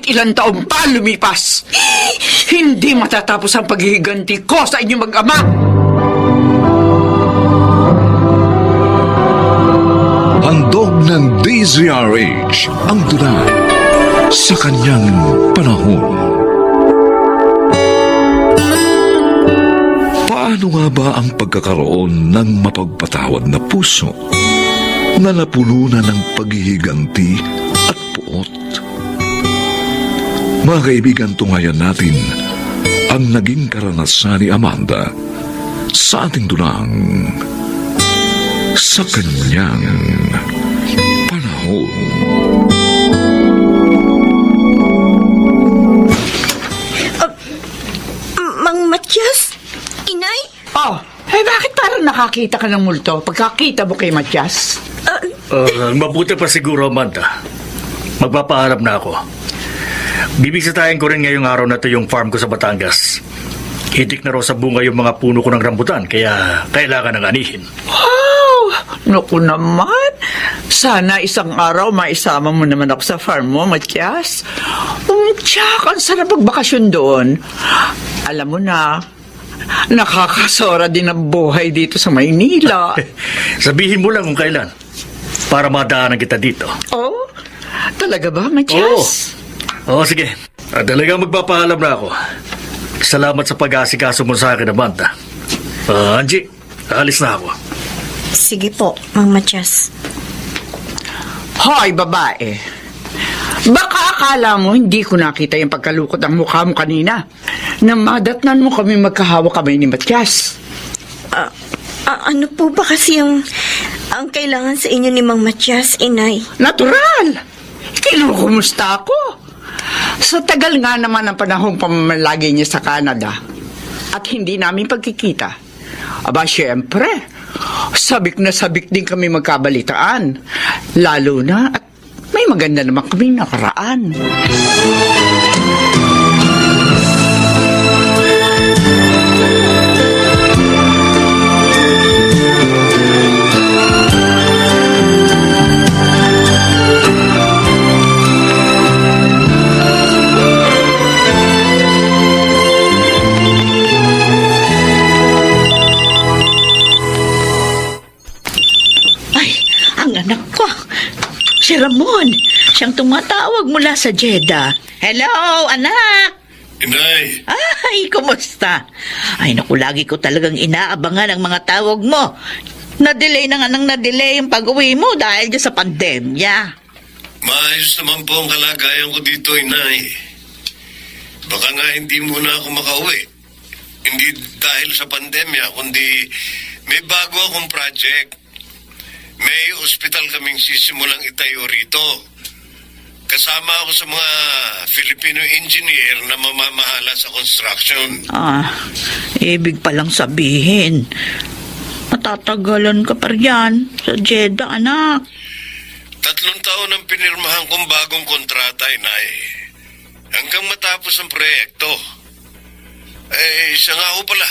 kahit ilang taon pa lumipas. Hindi matatapos ang paghihiganti ko sa inyong mag-ama. Handog ng DZRH ang tula sa kanyang panahon. Paano nga ba ang pagkakaroon ng mapagpatawad na puso na napulunan ng paghihiganti at puot? Mga kaibigan, tunghayan natin ang naging karanasan ni Amanda sa ating tulang sa kanyang panahon. Mang Matyas? Inay? Oh, bakit parang nakakita ka ng multo pagkakita mo kay Matyas? Mabuti pa siguro, Amanda. Magpapaalam na ako. Bibisitahin ko rin ngayong araw na to yung farm ko sa Batangas. Hitik na raw sa bunga yung mga puno ko ng rambutan, kaya kailangan ng anihin. Wow! Naku naman. Sana isang araw maisama mo naman ako sa farm mo, Matyas. Tsaka, ang sarap magbakasyon doon. Alam mo na, nakakasora din ang buhay dito sa Maynila. Sabihin mo lang kung kailan, para madaanan kita dito. Oh? Talaga ba, Matyas? Oo, sige. Talagang magpapaalam na ako. Salamat sa pag-aasikaso mo sa akin, Amanda. Angie, alis na ako. Sige po, Mang Matyas. Hoy, babae. Baka akala mo hindi ko nakita yung pagkalukot ng mukha mo kanina. Nang madatnan mo kami magkahawa kamay ni Matyas. Ano po ba kasi ang kailangan sa inyo ni Mang Matyas, Inay? Natural! Kinukumusta ako. Sa tagal nga naman ang panahong pamamalagi niya sa Canada at hindi namin pagkikita. Aba, syempre, sabik na sabik din kami magkabalitaan. Lalo na at may maganda naman kami nakaraan. Anak ko, si Ramon. Siyang tumatawag mula sa Jeddah. Hello, anak! Inay! Ay, kumusta? Ay, naku, lagi ko talagang inaabangan ang mga tawag mo. Na-delay na nga nang na-delay yung pag-uwi mo dahil dyan sa pandemya. Maayos naman po ang kalagayan ko dito, Inay. Baka nga hindi muna ako makauwi. Hindi dahil sa pandemya, kundi may bago akong project. May ospital kaming sisimulang itayo rito. Kasama ako sa mga Filipino engineer na mamamahala sa construction. Ibig palang sabihin, matatagalan ka pa riyan sa Jeddah, anak. 3 taon ang pinirmahan kong bagong kontrata, Inay. Hanggang matapos ang proyekto. Isa nga ho pala,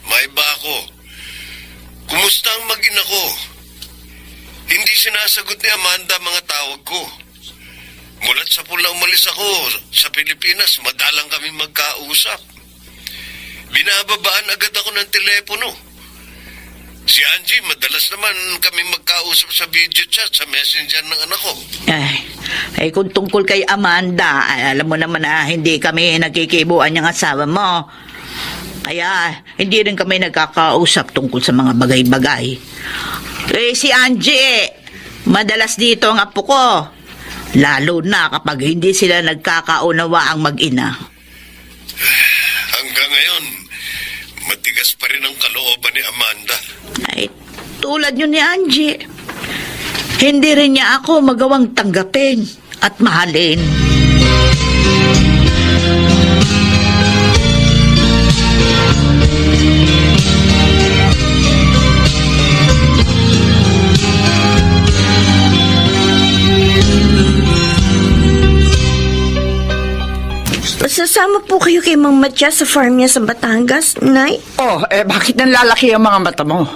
may iba ako. Kumusta ang mag-ina ko? Hindi sinasagot ni Amanda mga tawag ko. Mulat sa pula umalis ako sa Pilipinas, madalang kami magkausap. Binababaan agad ako ng telepono. Si Angie, madalas naman kami magkausap sa video chat sa messenger ng anak ko. Ay, kung tungkol kay Amanda, alam mo naman na hindi kami nagkikibuan ng asawa mo. Kaya, hindi rin kami nagkakausap tungkol sa mga bagay-bagay. Si Angie, madalas dito ang apo ko. Lalo na kapag hindi sila nagkakaunawa ang mag-ina. Hanggang ngayon, matigas pa rin ang kalooban ni Amanda. Ay, tulad yun ni Angie. Hindi rin niya ako magawang tanggapin at mahalin. Sasama po kayo kay Mang Matyas sa farm niya sa Batangas, Nay? Oh, bakit nanlalaki ang mga mata mo?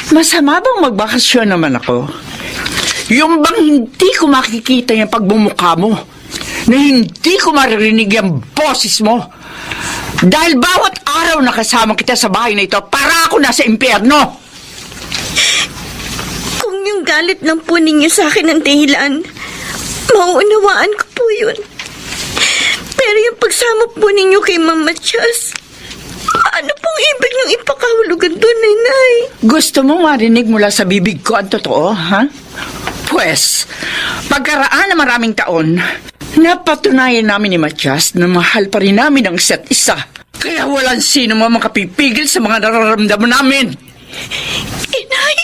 Masama bang magbakasyon naman ako? Yung bang hindi ko makikita yung pagbumukha mo? na hindi ko maririnig ang boses mo. Dahil bawat araw na kasama kita sa bahay na ito, para ako nasa impyerno. Kung yung galit lang po ninyo sa akin ang dahilan, mauunawaan ko po yun. Pero yung pagsama po ninyo kay Mama Chas, ano pong ibig niyong ipakahulugan doon, Nay? Gusto mo marinig mula sa bibig ko ang totoo, ha? Pwes, pagkaraan ng maraming taon, napatunayan namin ni Matias na mahal pa rin namin ang isa't isa. Kaya walang sino mo makapipigil sa mga nararamdaman namin. Inay!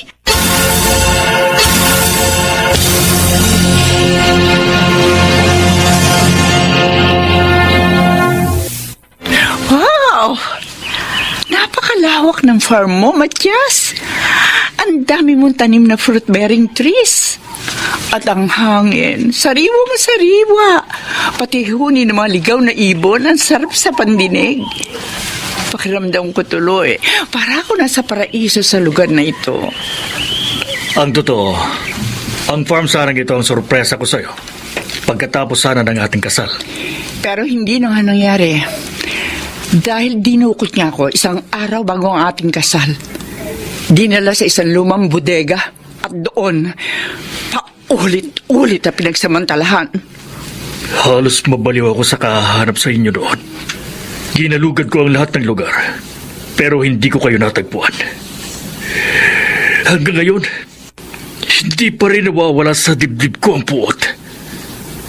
Wow! Napakalawak ng farm mo, Matias. Ang dami mong tanim na fruit-bearing trees. At ang hangin, sariwang sariwa. Pati huni ng mga ligaw na ibon, ang sarap sa pandinig. Pakiramdam ko tuloy, para ako nasa paraiso sa lugar na ito. Ang totoo, ang farm sarang ito ang sorpresa ko sa'yo. Pagkatapos sana ng ating kasal. Pero hindi na nga nangyari. Dahil dinukot niya ako isang araw bago ang ating kasal. Dinala sa isang lumang bodega at doon, paulit-ulit na pinagsamantalahan. Halos mabaliw ako sa kahanap sa inyo doon. Ginalugad ko ang lahat ng lugar, pero hindi ko kayo natagpuan. Hanggang ngayon, hindi pa rin nawawala sa dibdib ko ang puot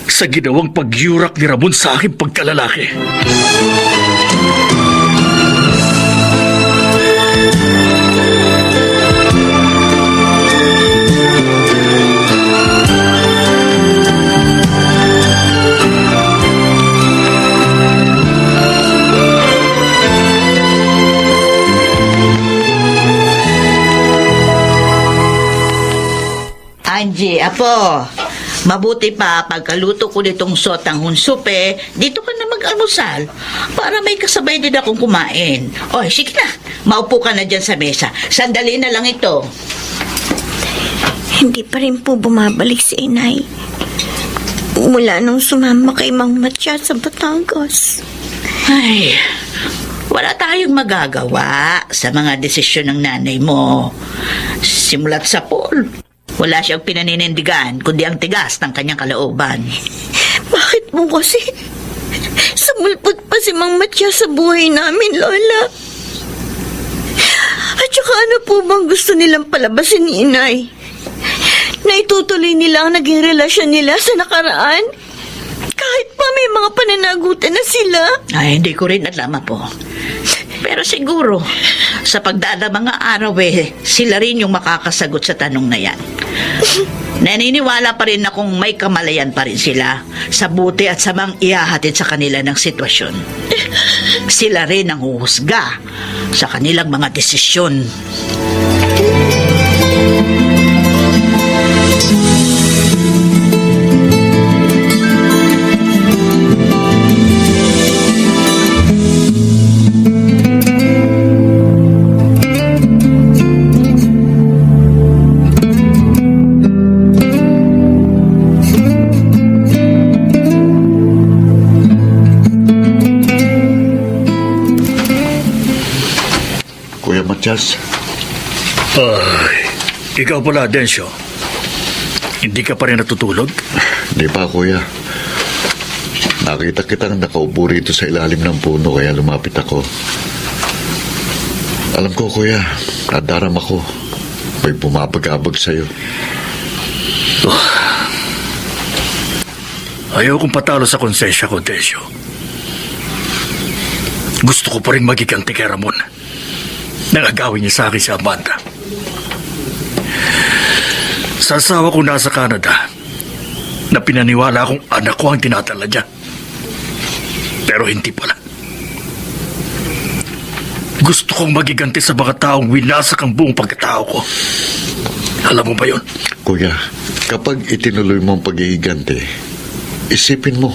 sa ginawang pagyurak ni Ramon sa aking pagkalalaki. Angie, apo, mabuti pa pagkaluto ko nitong sotang hunsupe, dito ka na mag-almusal para may kasabay din akong kumain. Oy, sige na, maupo ka na dyan sa mesa. Sandali na lang ito. Hindi pa rin po bumabalik si Inay. Mula nung sumama kay Mang Matias sa Batangas. Ay, wala tayong magagawa sa mga desisyon ng nanay mo. Simulat sa Paul, wala siyang pinaninindigan kundi ang tigas ng kanyang kalooban. Bakit mo kasi sumulpot pa si Mang Matias sa buhay namin, Lola? At saka ano po bang gusto nilang palabasin ni Inay? Na itutuloy nila ang naging relasyon nila sa nakaraan? Kahit pa may mga pananagutan na sila? Ay, hindi ko rin alam po. Pero siguro, sa pagdaan ng mga araw sila rin yung makakasagot sa tanong na yan. Naniniwala pa rin akong may kamalayan pa rin sila sa buti at samang ihahatid sa kanila ng sitwasyon. Sila rin ang huhusga sa kanilang mga desisyon. Kuya Matias, Ay, ikaw pala, Densyo. Hindi ka pa rin natutulog? di pa kuya. Nakita kitang nakaupo rito sa ilalim ng puno kaya lumapit ako. Alam ko kuya, nadaram ako. May bumabag-abag sa'yo. Ayaw kong patalo sa konsensya ko, Densyo. Gusto ko pa rin magiganti kay Ramon. Nangagawin niya sa akin si Amanda. Sa asawa ko nasa Canada, na pinaniwala akong anak ko ang tinatala niya. Pero hindi pala. Gusto kong magiganti sa mga taong winasak ang buong pagkatao ko. Alam mo ba yun? Kuya, kapag itinuloy mo ang paghihiganti, isipin mo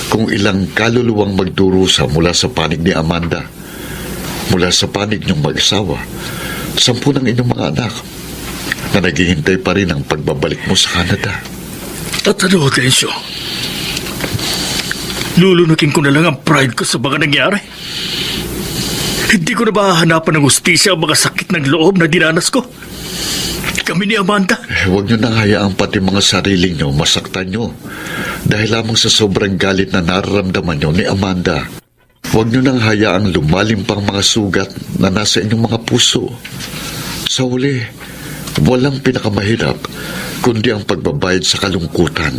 kung ilang kaluluwang magdurusa mula sa panig ni Amanda, mula sa panig niyong mag-asawa, 10 ng inyong mga anak na naghihintay pa rin ang pagbabalik mo sa Canada. At ano, Densyo? Lulunukin ko na lang ang pride ko sa mga nangyari. Hindi ko na mahahanapan ng hustisya ang mga sakit ng loob na dinanas ko. Kami ni Amanda. Huwag niyo nang hayaang pati mga sarili niyo masaktan niyo. Dahil lamang sa sobrang galit na nararamdaman niyo ni Amanda. Huwag niyo nang hayaang lumalim pang mga sugat na nasa inyong mga puso. Sa huli, walang pinakamahirap kundi ang pagbabayad sa kalungkutan.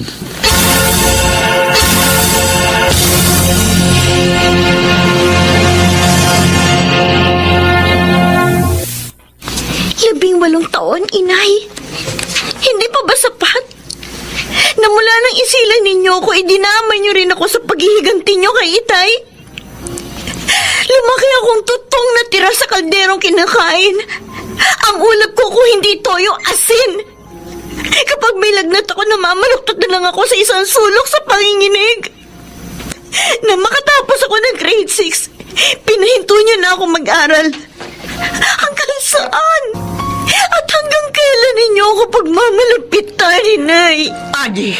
Labing-8 taon, inay. Hindi pa ba sapat? Na mula nang isilan ninyo ako, idinamay niyo rin ako sa paghihiganti niyo kay itay. Lumaki akong tutong na tira sa kalderong kinakain. Ang ulam ko kung hindi toyo, asin. Kapag may lagnat ako, namamaluktot na lang ako sa isang sulok sa panginginig. Na makatapos ako ng grade 6, pinahinto niyo na ako mag-aral. Hanggang saan? At hanggang kailan ninyo ako pagmamalapitan, inay? Adi,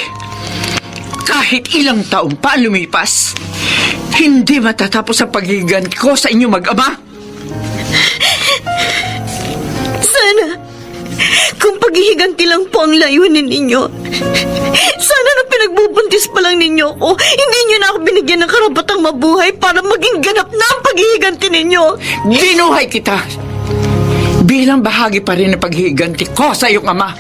kahit ilang taong pa lumipas, hindi matatapos ang paghihiganti ko sa inyong mag-ama. Sana, kung paghihiganti lang po ang layunin ninyo, sana nung pinagbubuntis pa lang ninyo ako, hindi nyo na ako binigyan ng karapatang mabuhay para maging ganap na ang paghihiganti ninyo. Binuhay kita bilang bahagi pa rin ng paghihiganti ko sa iyong ama.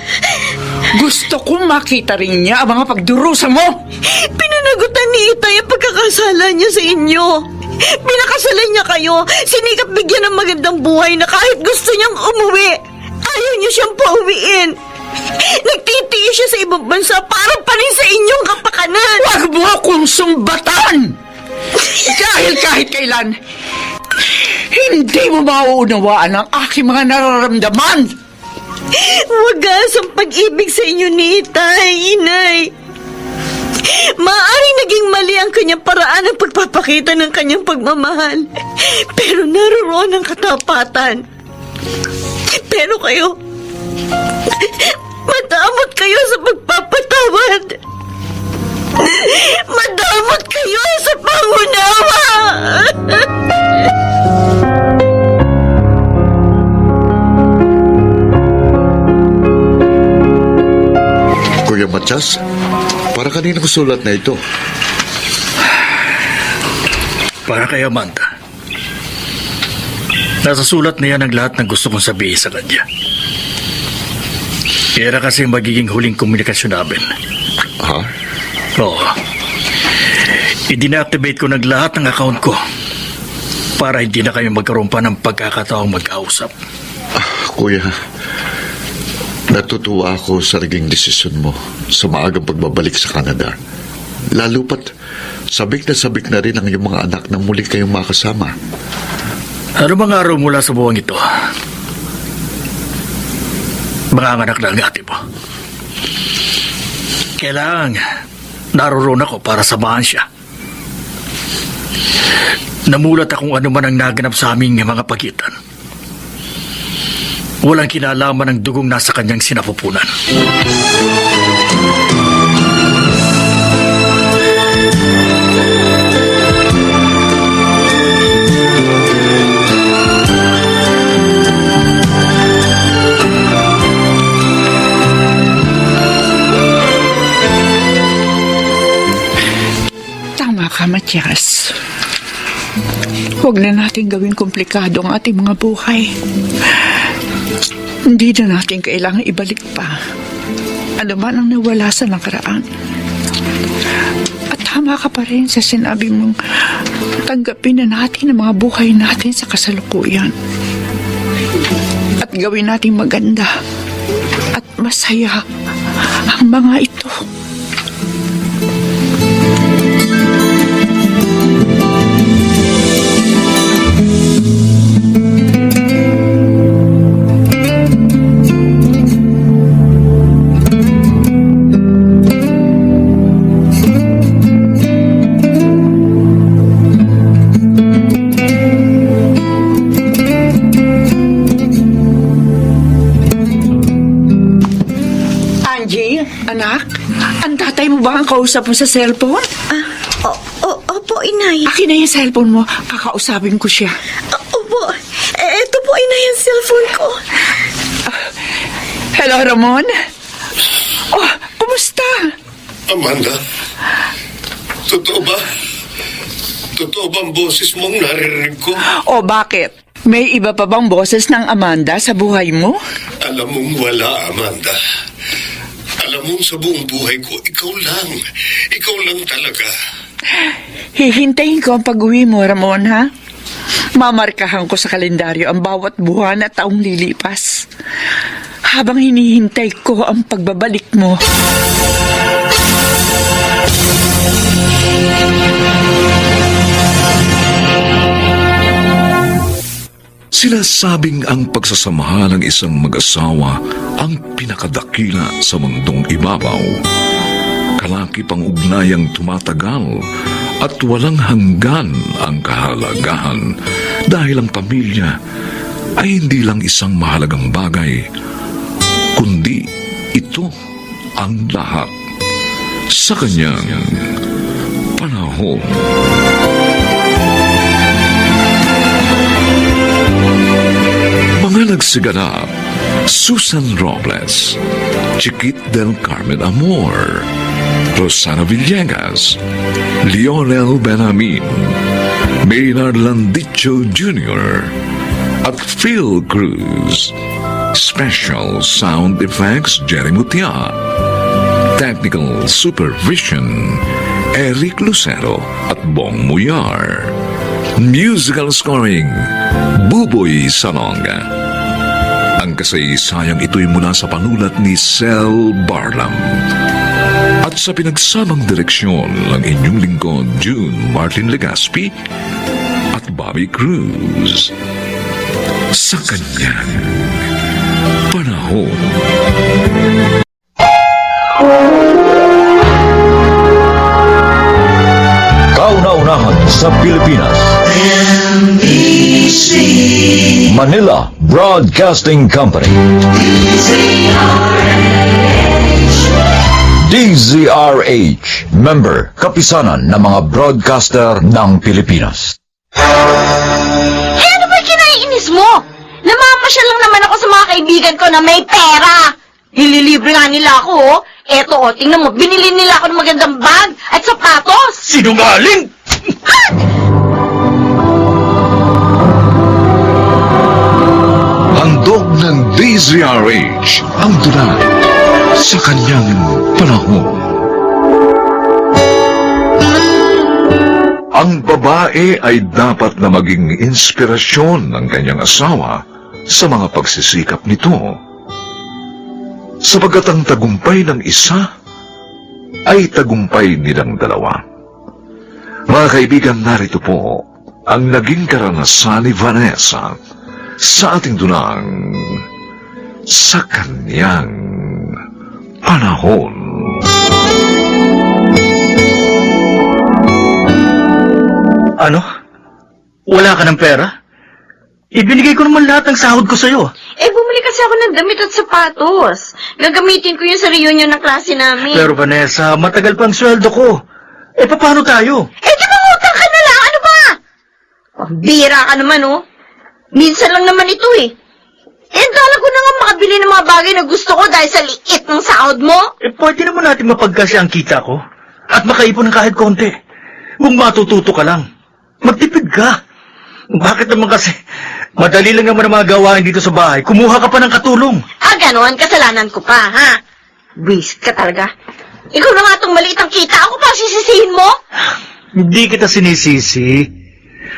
Gusto kong makita rin niya ang mga pagdurusa mo. Pinanagutan ni Itay ang pagkakasala niya sa inyo. Pinakasalan niya kayo, sinikap bigyan ng magandang buhay na kahit gusto niyang umuwi, ayaw niyo siyang pauwiin. Nagtitiis siya sa ibang bansa para pa rin sa inyong kapakanan. Huwag mo akong sumbatan! Dahil kahit kailan, hindi mo mauunawaan ang aking mga nararamdaman. Wagas ang pag-ibig sa inyo ni Itay, inay. Maaaring naging mali ang kanyang paraan ng pagpapakita ng kanyang pagmamahal. Pero naroon ang katapatan. Pero kayo, madamot kayo sa pagpapatawad. Madamot kayo sa pangunawa. Kuya Matias, para kaninong sulat na ito? Para kay Amanda. Nasa sulat na yan ang lahat ng gusto kong sabihin sa kanya. Era kasi magiging huling komunikasyon namin. Ha? Oo. I-deactivate ko ng lahat ng account ko para hindi na kayo magkaroon pa ng pagkakataong mag-ausap. Kuya, natutuwa ako sa naging desisyon mo sa maagang pagbabalik sa Canada. Lalo pat, sabik na rin ang iyong mga anak na muli kayong makasama. Ano mga araw mula sa buwang ito? Mga anak na ang ate mo. Kailangan naroon ako para samahan siya. Namulat akong ano man ang naganap sa aming mga pagitan. Walang kinalaman ang dugong nasa kanyang sinapupunan. Tama ka, Matias. Huwag na natin gawing komplikado ang ating mga buhay. Hindi na natin kailangan ibalik pa ano man ang nawala sa nakaraan. At tama ka pa rin sa sinabi mong tanggapin na natin ang mga buhay natin sa kasalukuyan. At gawin natin maganda at masaya ang mga ito. Angie, anak, ang tatay mo ba ang kausap mo sa cellphone? Oo, Opo, Inay. Akin na yung cellphone mo. Kakausapin ko siya. Opo. Ito po, Inay, ang cellphone ko. Hello, Ramon? Oh, kumusta? Amanda, totoo ba? Totoo ba ang boses mong naririnig ko? O bakit? May iba pa bang boses ng Amanda sa buhay mo? Alam mong wala, Amanda. Alam mong sa buong buhay ko, ikaw lang. Ikaw lang talaga. Hihintayin ko ang pag-uwi mo, Ramon, ha? Mamarkahan ko sa kalendaryo ang bawat buwan at taong lilipas. Habang hinihintay ko ang pagbabalik mo. Sinasabing ang pagsasamahan ng isang mag-asawa ang pinakadakila sa mundong ibabaw. Kalakip ang ugnayang tumatagal at walang hanggan ang kahalagahan dahil ang pamilya ay hindi lang isang mahalagang bagay, kundi ito ang lahat sa kanyang panahon. Mga nagsiganap: Susan Robles, Chiquit del Carmen Amor, Rosana Villegas, Lionel Benjamin, Maynard Landicho Jr., at Phil Cruz. Special sound effects Jerry Mutia. Technical supervision Eric Lucero at Bong Muyar. Musical scoring Buboy Salonga. Ang kasaysayang ito'y mula sa panulat ni Sel Barlam at sa pinagsamang direksyon ng inyong lingkod June Martin Legaspi at Bobby Cruz. Sa kanyang panahon. Kauna-unahan sa Pilipinas. Manila Broadcasting Company. DZRH, member kapisanan ng mga broadcaster ng Pilipinas. Ano ba kinaiinis mo? Namamasyal lang naman ako sa mga kaibigan ko na may pera. Nililibre nga nila ako, oh. Eto, oh, tingnan mo, binili nila ako ng magandang bag at sapatos. Sinungaling! Handog ng DZRH ang dulang sa kanyang panahon. Ang babae ay dapat na maging inspirasyon ng kanyang asawa sa mga pagsisikap nito. Sapagkat ang tagumpay ng isa ay tagumpay nilang dalawa. Mga kaibigan, narito po ang naging karanasan ni Vanessa sa ating dunang sa kanyang panahon. Ano? Wala ka ng pera? Ibinigay ko naman lahat ng sahod ko sa'yo. Bumili kasi ako ng damit at sapatos. Gagamitin ko yun sa reunion ng klase namin. Pero Vanessa, matagal pang sweldo ko. Paano tayo? Di mangutang ka na lang, ano ba? Pambira ka naman, oh. Minsan lang naman ito, eh. Dala ko na nga makabili ng mga bagay na gusto ko dahil sa liit ng sahod mo. Pwede naman natin mapagkasya ang kita ko. At makaipon ng kahit konti. Kung matututo ka lang. Magtipid ka. Bakit naman kasi? Madali lang naman ang mga gawain dito sa bahay. Kumuha ka pa ng katulong. Ganon, kasalanan ko pa, ha? Wisit ka talaga. Ikaw na nga itong maliit ang kita. Ako pa sisisihin mo? Hindi kita sinisisi.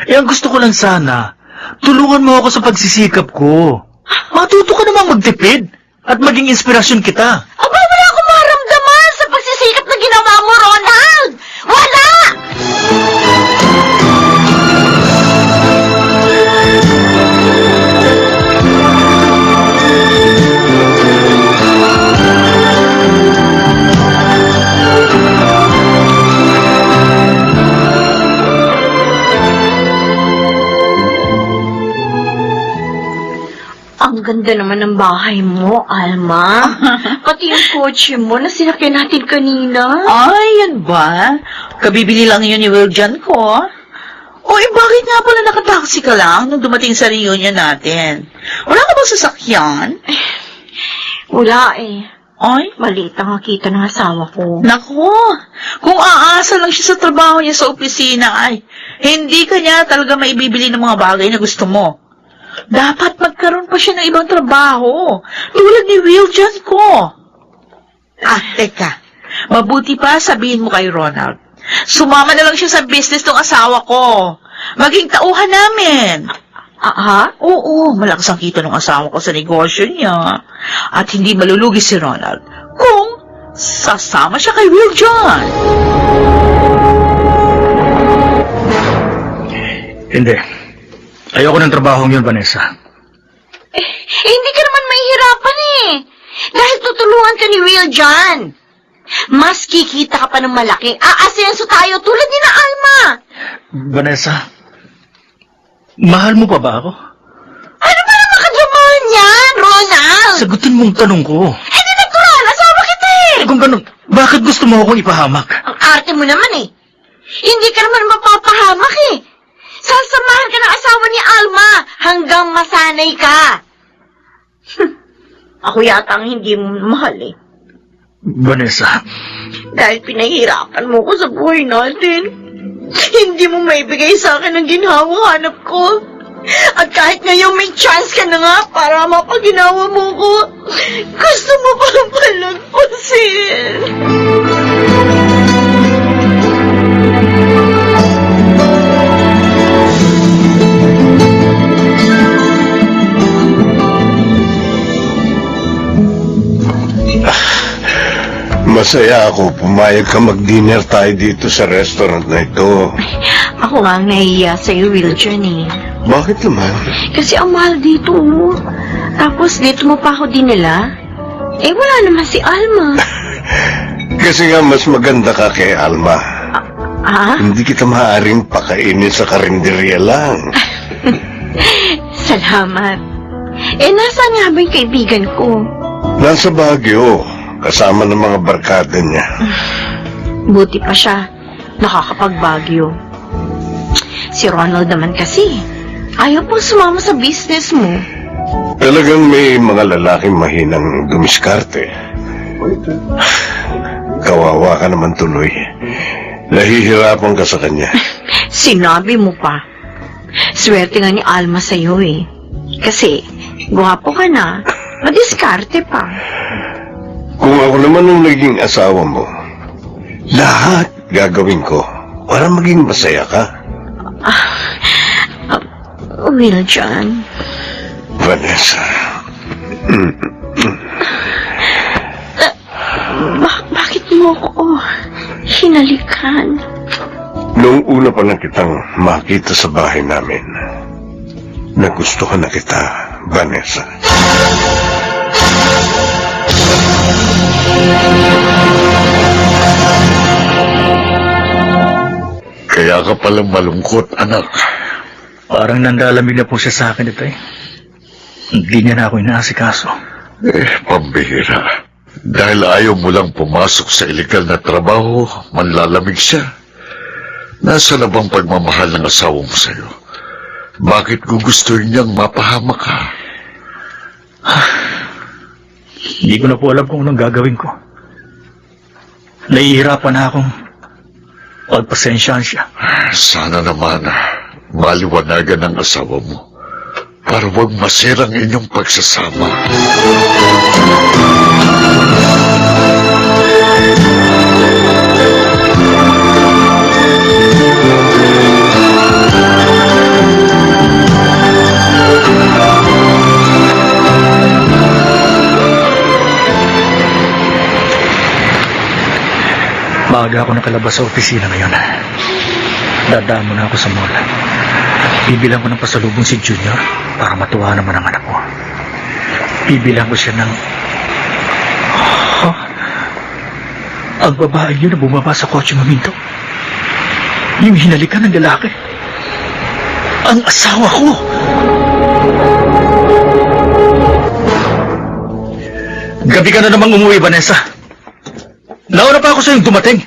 Ang gusto ko lang sana, tulungan mo ako sa pagsisikap ko. Matuto ka namang magtipid at maging inspirasyon kita. Aba, wala akong maramdaman sa pagsisikap na ginawa mo, Ronald! Wala! Ang ganda naman ng bahay mo, Alma. Pati yung kotse mo na sinakyan natin kanina. Ay, yan ba? Kabibili lang yun ni Will John ko. O bakit nga pala nakataksi ka lang nung dumating sa reunion natin? Wala ka bang sasakyan? Wala eh. Ay, Maliit ang kita ng asawa ko. nako, kung aasa lang siya sa trabaho niya sa opisina ay hindi kanya talaga maibibili ng mga bagay na gusto mo. Dapat magkaroon pa siya ng ibang trabaho, tulad ni Will John ko. Teka, mabuti pa sabihin mo kay Ronald. Sumama na lang siya sa business ng asawa ko. Maging tauhan namin. Oo, malakas ang kita ng asawa ko sa negosyo niya. At hindi malulugi si Ronald kung sasama siya kay Will John. Hindi. Ayoko ng trabahong yun, Vanessa. Hindi ka naman mahihirapan eh. Dahil tutulungan ka ni Will John. Mas kikita ka pa ng malaking aasenso tayo tulad ni na Alma. Vanessa, mahal mo pa ba ako? Ano ba naman kadramahan yan, Ronald? Sagutin mong tanong ko. Hindi natural, asawa kita eh. Kung ganun, bakit gusto mo akong ipahamak? Ang arte mo naman eh. Hindi ka naman mapapahamak eh. Sasamahan ka ng asawa ni Alma hanggang masanay ka. Ako yata ang hindi mo mahal eh. Vanessa, Dahil pinahirapan mo ko sa buhay natin. Hindi mo maibigay sa akin ang ginhawa-hanap ko. At kahit ngayon may chance ka na nga para mapaginawa mo ko, gusto mo pang palagpasin. Masaya ako. Pumayag ka mag-dinner tayo dito sa restaurant na ito. Ako nga ang nahiya sa'yo, Will John eh. Bakit naman? Kasi ang mahal dito, oh. Tapos dito mo pa ako dinala. Eh, wala naman si Alma. Kasi nga mas maganda ka kay Alma. Hindi kita maaaring pakainin sa karinderya lang. Salamat. Eh, nasaan nga ba yung kaibigan ko? Nasa Baguio, kasama ng mga barkada niya. Buti pa siya. Nakakapagbagyo. Si Ronald naman kasi, ayaw pang sumama sa business mo. Talagang may mga lalaking mahinang dumiskarte. Kawawa ka naman tuloy. Nahihirapan ka sa kanya. Sinabi mo pa. Swerte nga ni Alma sa'yo eh. Kasi, gwapo ka na, madiskarte pa. Kung ako naman ang naging asawa mo, lahat gagawin ko para maging masaya ka. Will John. Vanessa. Bakit mo ko hinalikan? Noong una pa lang kitang makita sa bahay namin, nagustuhan na kita, Vanessa. Kaya ka palang malungkot, anak. parang nandalamig na po siya sa akin ito eh. Hindi niya na ako inaasikaso. Pambihira. Dahil ayaw mo lang pumasok sa illegal na trabaho, manlalamig siya. Nasa na bang pagmamahal ng asawa mo sa'yo? Bakit gugustuhin niyang mapahamak ka? Hindi ko na po alam kung anong gagawin ko. Nahihirapan na akong pagpasensyahan siya. Sana naman maliwanagan ng asawa mo para huwag masirang inyong pagsasama. Maaga ako nakalabas sa opisina ngayon. Dadaan muna ako sa mall. Bibilang ko ng pasalubong si Junior para matuwa naman ang anak ko. Bibilang ko siya ng... Ang babae yun na bumaba sa kotse maminto. Yung hinalikan ng lalaki. Ang asawa ko! Gabi ka na namang umuwi, Vanessa. Nauna pa ako sa yung dumating.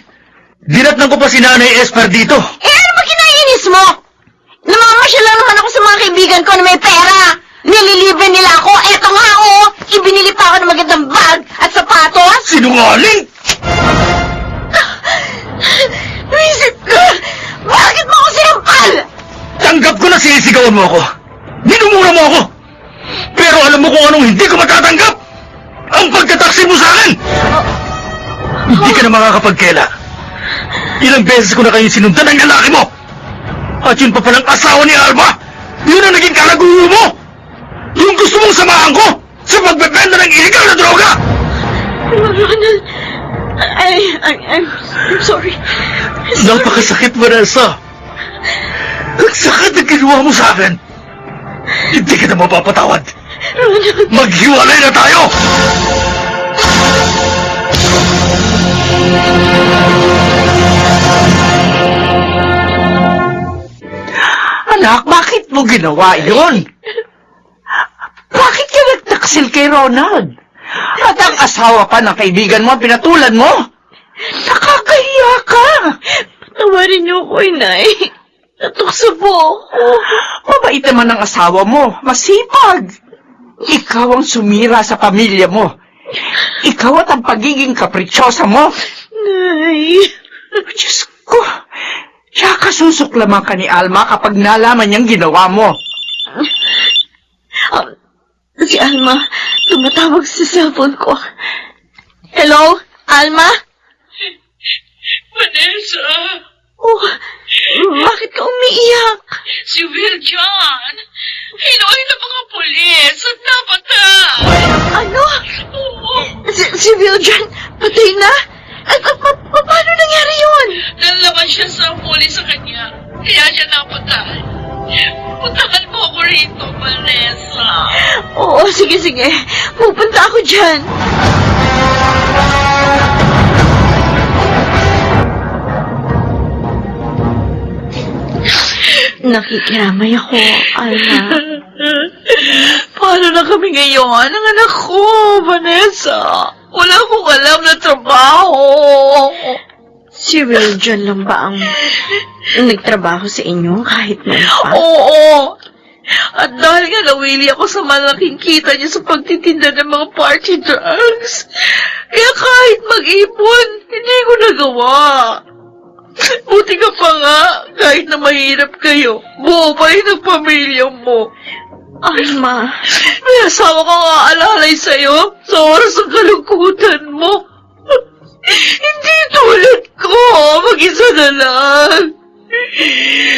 Dinatnan ko pa si Nanay Esper dito. Eh, ano ba kinainis mo? Namamasyal lang naman ako sa mga kaibigan ko na may pera. Nililibre nila ako. Eto nga, oh. Ibinili pa ako ng magandang bag at sapatos. Sinungaling! Wisit ka! Bakit mo ako sinampal? Tanggap ko na sinisigawan mo ako. Dinumura mo ako. Pero alam mo kung anong hindi ko matatanggap? Ang pagkataksi mo sa akin! Hindi ka na makakapagkela. Ilang beses ko na kayo sinundan ng lalaki mo. At yun pa palang asawa ni Alma. Yun ang naging kalaguho mo. Yung gusto mong samahan ko sa pagbebenta ng illegal na droga. Ronald, I'm sorry. Napakasakit, Vanessa. Ang sakit na ginawa mo sa akin. Hindi ka na mapapatawad. Maghiwalay na tayo! Anak, bakit mo ginawa yun? Bakit ka nagtaksil kay Ronald? At ang asawa pa ng kaibigan mo, pinatulan mo? Nakakahiya ka! Patawarin niyo ako, inay. Natukso po ako. Mabait naman ang asawa mo, masipag. Ikaw ang sumira sa pamilya mo. Ikaw at ang pagiging kapritsosa mo. Nay. Diyos ko, siya kasusuklaman ka ni Alma kapag nalaman niyang ginawa mo. Si Alma, tumatawag sa cellphone ko. Hello, Alma? Vanessa, Oh, bakit ka umiiyak? si Will John, hinuhay ng mga pulis at napatay. Ano? Oo, Si Viljan, patay na? At paano nangyari yun? nalaban siya sa pulis sa kanya, kaya siya napatay. Puntahan mo ako rito, Vanessa. Oo, sige. Pupunta ako dyan. Nakikiramay ako, Alma. Paano na kami ngayon? Ang anak ko, Vanessa. Wala akong alam na trabaho. Si Viljan lang ba ang nagtrabaho sa inyo kahit noon pa? Oo. At dahil nga nawili ako sa malaking kita niya sa pagtitinda ng mga party drugs, kaya kahit mag-ipon, hindi ko nagawa. Buti ka pa nga, kahit na mahirap kayo, buo pa rin ang pamilya mo. Alma, May asawa ka nga alalay sa'yo sa oras ng kalungkutan mo. Hindi tulad ko, mag-isa na lang.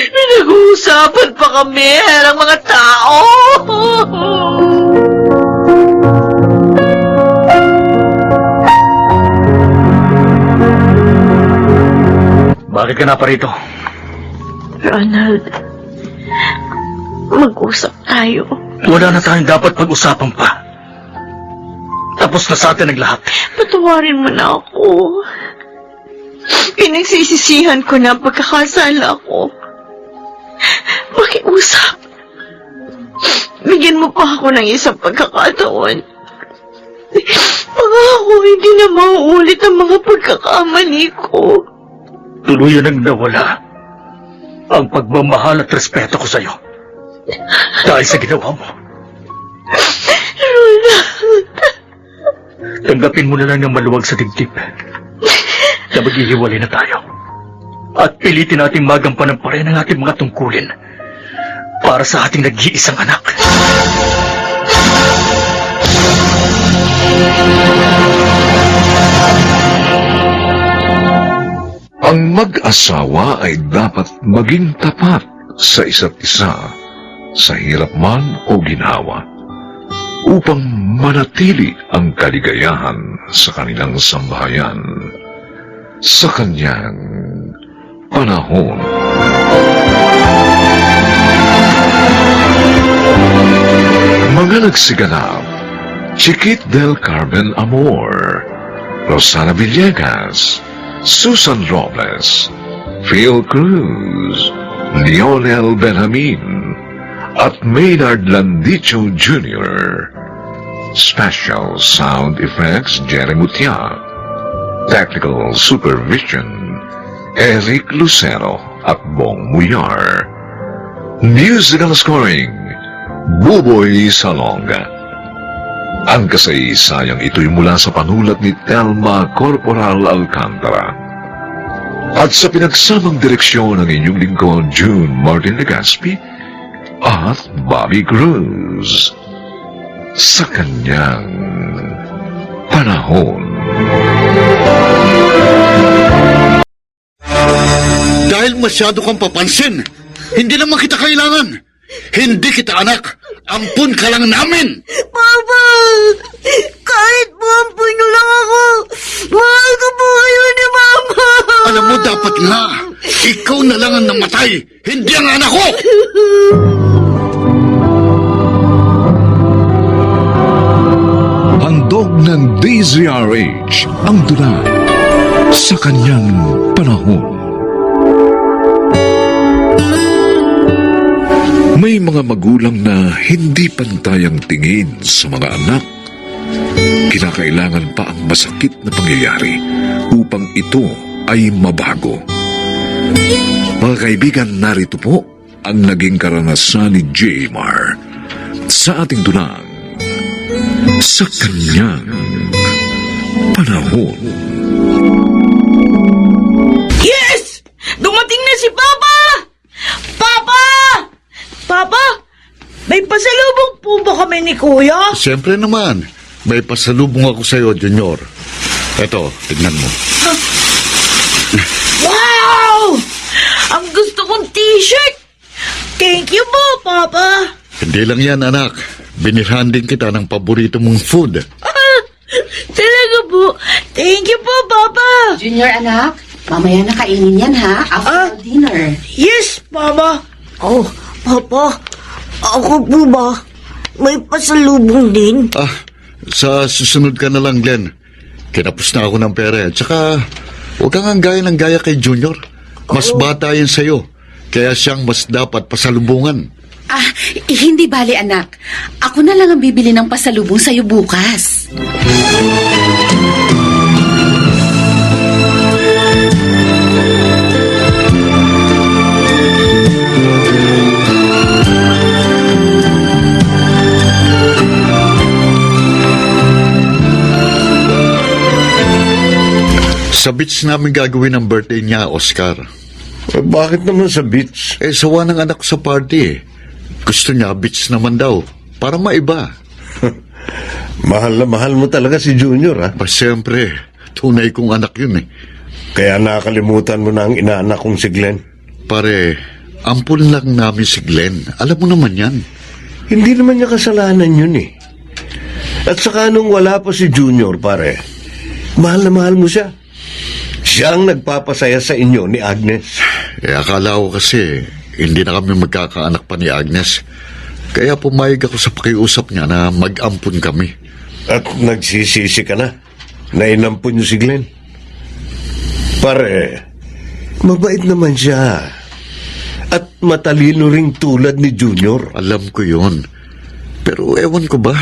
Pinag-uusapan pa kami ng mga tao. Bakit ka na pa rito? Ronald, mag-usap tayo. Wala na tayong dapat pag-usapan pa. Tapos na sa atin ang lahat. Patawarin mo na ako. Pinagsisisihan ko na ang pagkakasala ko. Pakiusap. Bigyan mo pa ako ng isang pagkakataon. Pangako, hindi na mauulit ang mga pagkakamali ko. Tuluyan ang nawala ang pagmamahal at respeto ko sa'yo. Dahil sa ginawa mo. Tanggapin mo na lang ng maluwag sa dibdib na maghihiwalay na tayo. At pilitin nating magampanan pa rin ang ating mga tungkulin para sa ating nag-iisang anak. Ang mag-asawa ay dapat maging tapat sa isa't isa, sa hirap man o ginhawa, upang manatili ang kaligayahan sa kanilang sambahayan sa kanyang panahon. Mga nagsiganap: Chiquit del Carmen Amor, Rosana Villegas, Susan Robles, Phil Cruz, Lionel Benjamin, at Maynard Landicho Jr. Special Sound Effects Jerry Mutia. Technical Supervision Eric Lucero at Bong Muyar. Musical scoring, Buboy Salonga. Ang kasaysayang ito'y mula sa panulat ni Telma Corporal Alcantara. At sa pinagsamang direksyon ng inyong lingkod, June Martin Legaspi at Bobby Cruz. Sa kanyang panahon. Dahil masyado kang papansin, hindi naman kita kailangan. Hindi kita anak. Ampun ka lang namin. Papa! Kahit po ampun niyo lang ako, mahal ko po kayo ni Mama! Alam mo, dapat nga, ikaw na lang ang namatay, hindi ang anak ko! Handog ng DZRH ang dula sa kanyang panahon. May mga magulang na hindi pantayang tingin sa mga anak. Kinakailangan pa ang masakit na pangyayari upang ito ay mabago. Mga kaibigan, narito po ang naging karanasan ni Jmar sa ating dulang sa kanyang panahon. Yes! Dumating na si Papa! Papa! Papa, may pasalubong po ba kami ni Kuya? Siyempre naman, may pasalubong ako sa iyo, Junior. Eto, tignan mo. Wow! Ang gusto kong t-shirt! Thank you po, Papa! Hindi lang yan, anak. Binirhan din kita ng paborito mong food. Talaga po. Thank you po, Papa! Junior anak, mamaya na kainin yan ha, after dinner. Yes, Mama! Oh, Papa, ako po ba? May pasalubong din? Sa susunod ka na lang, Glenn. Kinapos na ako ng pera. Tsaka, huwag kang ang gaya ng gaya kay Junior. Mas bata yan sa'yo. Kaya siyang mas dapat pasalubungan. Hindi bali anak. Ako na lang ang bibili ng pasalubong sa'yo bukas. Sa beach namin gagawin ang birthday niya, Oscar. Bakit naman sa beach? Sawa ng anak sa party eh. Gusto niya beach naman daw. Para maiba. Mahal na mahal mo talaga si Junior, ha? Siyempre, tunay kong anak yun eh. Kaya nakalimutan mo na ang inaanak kong si Glenn. Pare, ampun lang namin si Glenn. Alam mo naman yan. Hindi naman niya kasalanan yun eh. At saka nung wala pa si Junior, pare, mahal na mahal mo siya. Siya ang nagpapasaya sa inyo ni Agnes. Akala ko kasi hindi na kami magkakaanak pa ni Agnes. Kaya pumayag ako sa pakiusap niya na mag-ampun kami. At nagsisisi ka na inampun niyo si Glenn. Pare, mabait naman siya. At matalino ring tulad ni Junior. Alam ko yun. Pero ewan ko ba,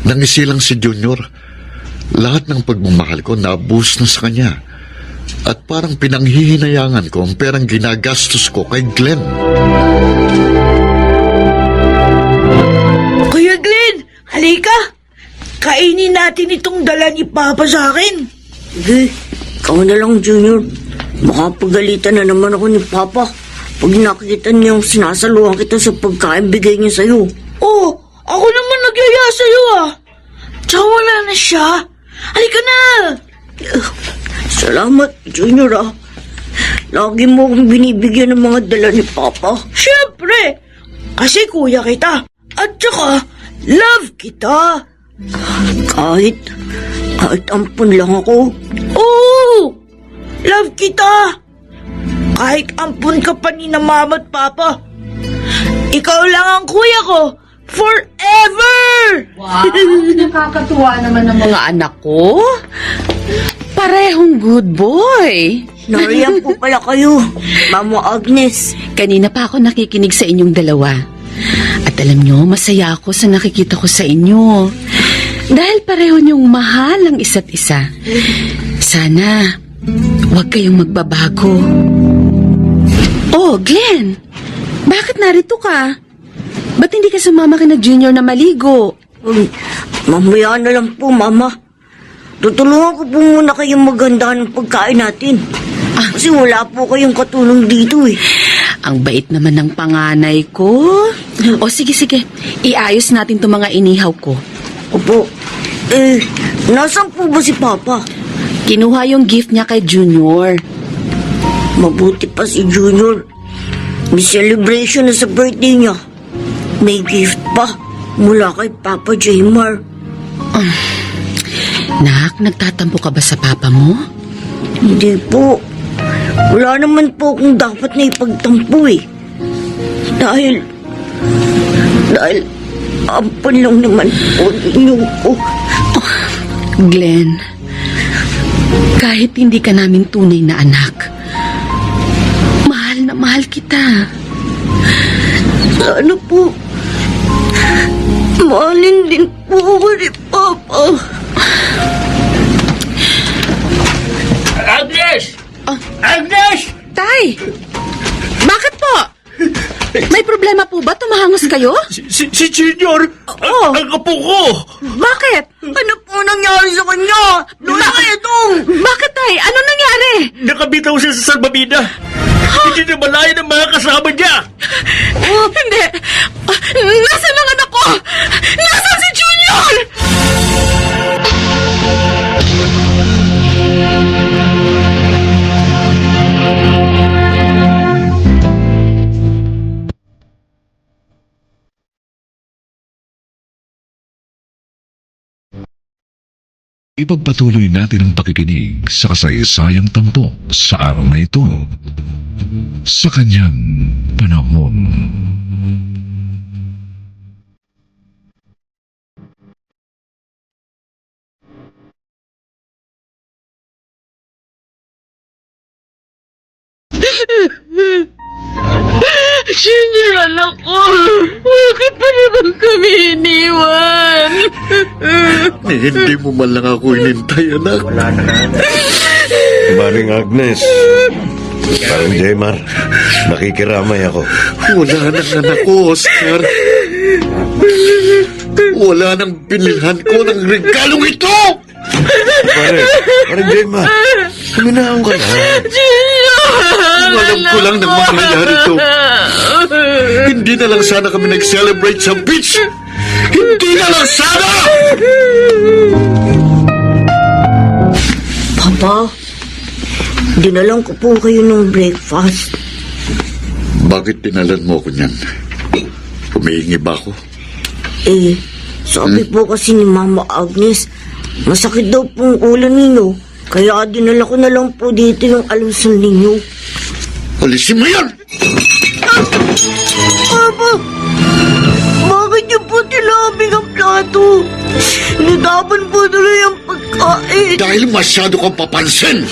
nangisilang si Junior. Lahat ng pagmamahal ko nabuhos na sa kanya. At parang pinanghihinayangan ko ang perang ginagastos ko kay Glenn. Kuya Glenn, halika! Kainin natin itong dala ni Papa sa akin. Sige, ikaw na lang, Junior. Makapagalitan na naman ako ni Papa pag nakikita niyang sinasaluhan kita sa pagkain bigay niya sa'yo. Oh, ako naman nagyaya sa'yo ah. Tsaka wala na siya. Halika na! Salamat, Junior, ah. Lagi mo akong binibigyan ng mga dala ni Papa. Siyempre! Kasi kuya kita. At saka, love kita. Kahit ampun lang ako. Oo! Love kita! Kahit ampun ka pa ni na mama at papa. Ikaw lang ang kuya ko. Forever! Wow, nakakatuwa naman ng mga anak ko. Parehong good boy. Nariyan po pala kayo, Mama Agnes. Kanina pa ako nakikinig sa inyong dalawa. At alam nyo, masaya ako sa nakikita ko sa inyo. Dahil pareho niyong mahal ang isa't isa. Sana, Huwag kayong magbabago. Oh, Glenn! Bakit narito ka? Ba't hindi ka sumama kina Junior na maligo? Mamaya na lang po, Mama. Tutulungan ko po muna kayong maganda ng pagkain natin. Kasi wala po kayong katulong dito eh. Ang bait naman ng panganay ko. O sige, iayos natin itong mga inihaw ko. Opo. Nasaan po ba si Papa? Kinuha yung gift niya kay Junior. Mabuti pa si Junior. May celebration na sa birthday niya. May gift pa mula kay Papa Jaymar. Nak, nagtatampo ka ba sa papa mo? Hindi po. Wala naman po akong dapat na ipagtampo eh. Dahil ampun lang naman po ninyo ko. Glenn, kahit hindi ka namin tunay na anak, mahal na mahal kita. Sana po, mahalin din po ako ni Papa. Agnes! Agnes! Tay! Bakit po? May problema po ba? Tumahangos kayo? Si Junior! Oo. Ang apo ko! Bakit? Ano po nangyari sa kanya? Lola Edong! Bakit, Tay? Ano nangyari? Nakabitaw siya sa salbabida. Hindi na malaya ng mga kasama niya. Hindi! Nasaan ang anak ko? Nasaan si Junior? Ipagpatuloy natin ang pakikinig sa kasaysayang tampok sa araw na ito sa kanyang panahon. Junior, anak ko. Bakit pa naman kami iniwan? Hindi mo man lang ako inintay, anak. Maring Agnes, parang Jaymar, nakikiramay ako. Wala nang anak ko, Oscar. Wala nang binilhan ko ng regalong ito! Parang Jaymar, huminaon ka na. Alam ko lang nang mangyayari ito. Hindi na lang sana kami nag-celebrate sa beach. Hindi na lang sana! Papa, dinalang ko po kayo ng breakfast. Bakit tinalan mo ko niyan? Humihingi ba ako? Sabi po kasi ni Mama Agnes, masakit daw pong ulo ninyo. Kaya dinala ko na lang po dito yung almusal ninyo. Alisin mo yan! Papa, bakit niyo po tinabing ang plato? Nadaban po tuloy ang pagkain. Dahil masyado kang papansin.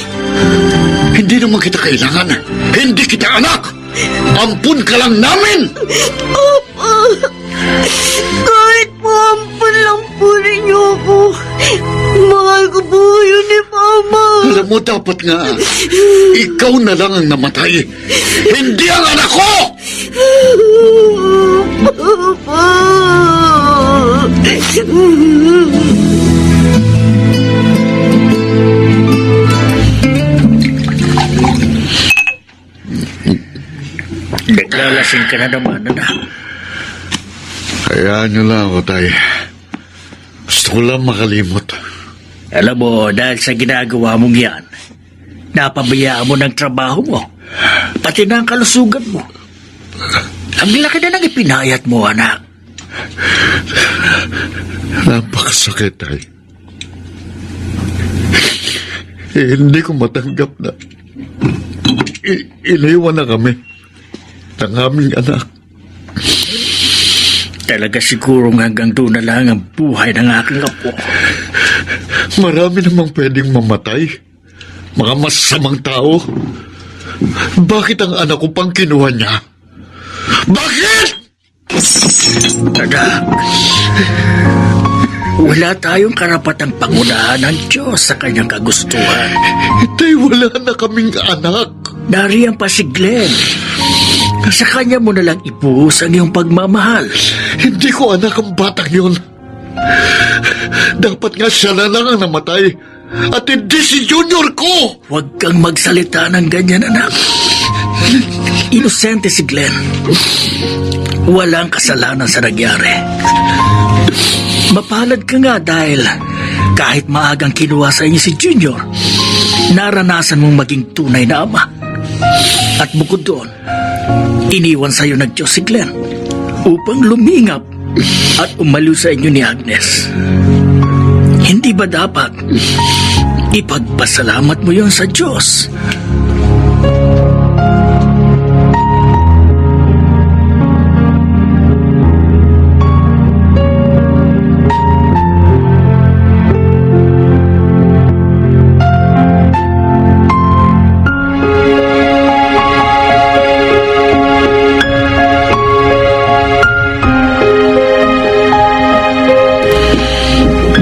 Hindi naman kita kailangan. Hindi kita anak. Ampun ka lang namin. Papa, kahit po ampun lang po ninyo ako. Mahal ko po yun ni Mama. Alam mo, dapat nga, ikaw na lang ang namatay. Hindi ang anak ko! Papa. Naglalasing ka na naman, anak. Hayaan niyo lang ako, tay. Gusto ko lang makalimot. Alam mo, dahil sa ginagawa mong yan, napabayaan mo ng trabaho mo, pati na ang kalusugan mo. Ang laki na nang ipinayat mo, anak. Napakasakit, tay. Hindi ko matanggap na iniwan na kami ng aming anak. Talaga sigurong hanggang doon na lang ang buhay ng aking apo. Marami namang pwedeng mamatay. Mga masamang tao. Bakit ang anak ko pang kinuha niya? Bakit? Anak, Wala tayong karapatang pangunahan ng Diyos sa kanyang kagustuhan. Tay, wala na kaming anak. Nariyan pa si Glenn. Sa kanya mo na lang ibuhos ang iyong pagmamahal. Hindi ko anak ang batang yun. Dapat nga siya na lang ang namatay. At hindi si Junior ko! Huwag kang magsalita ng ganyan, anak. Inosente si Glenn. Walang kasalanan sa nangyari. Mapalad ka nga dahil kahit maagang kinuha sa inyo si Junior, naranasan mong maging tunay na ama. At bukod doon, iniwan sa iyo ng Diyos si Glenn upang lumingap at umaliw sa inyo ni Agnes. Hindi ba dapat ipagpasalamat mo yon sa Diyos?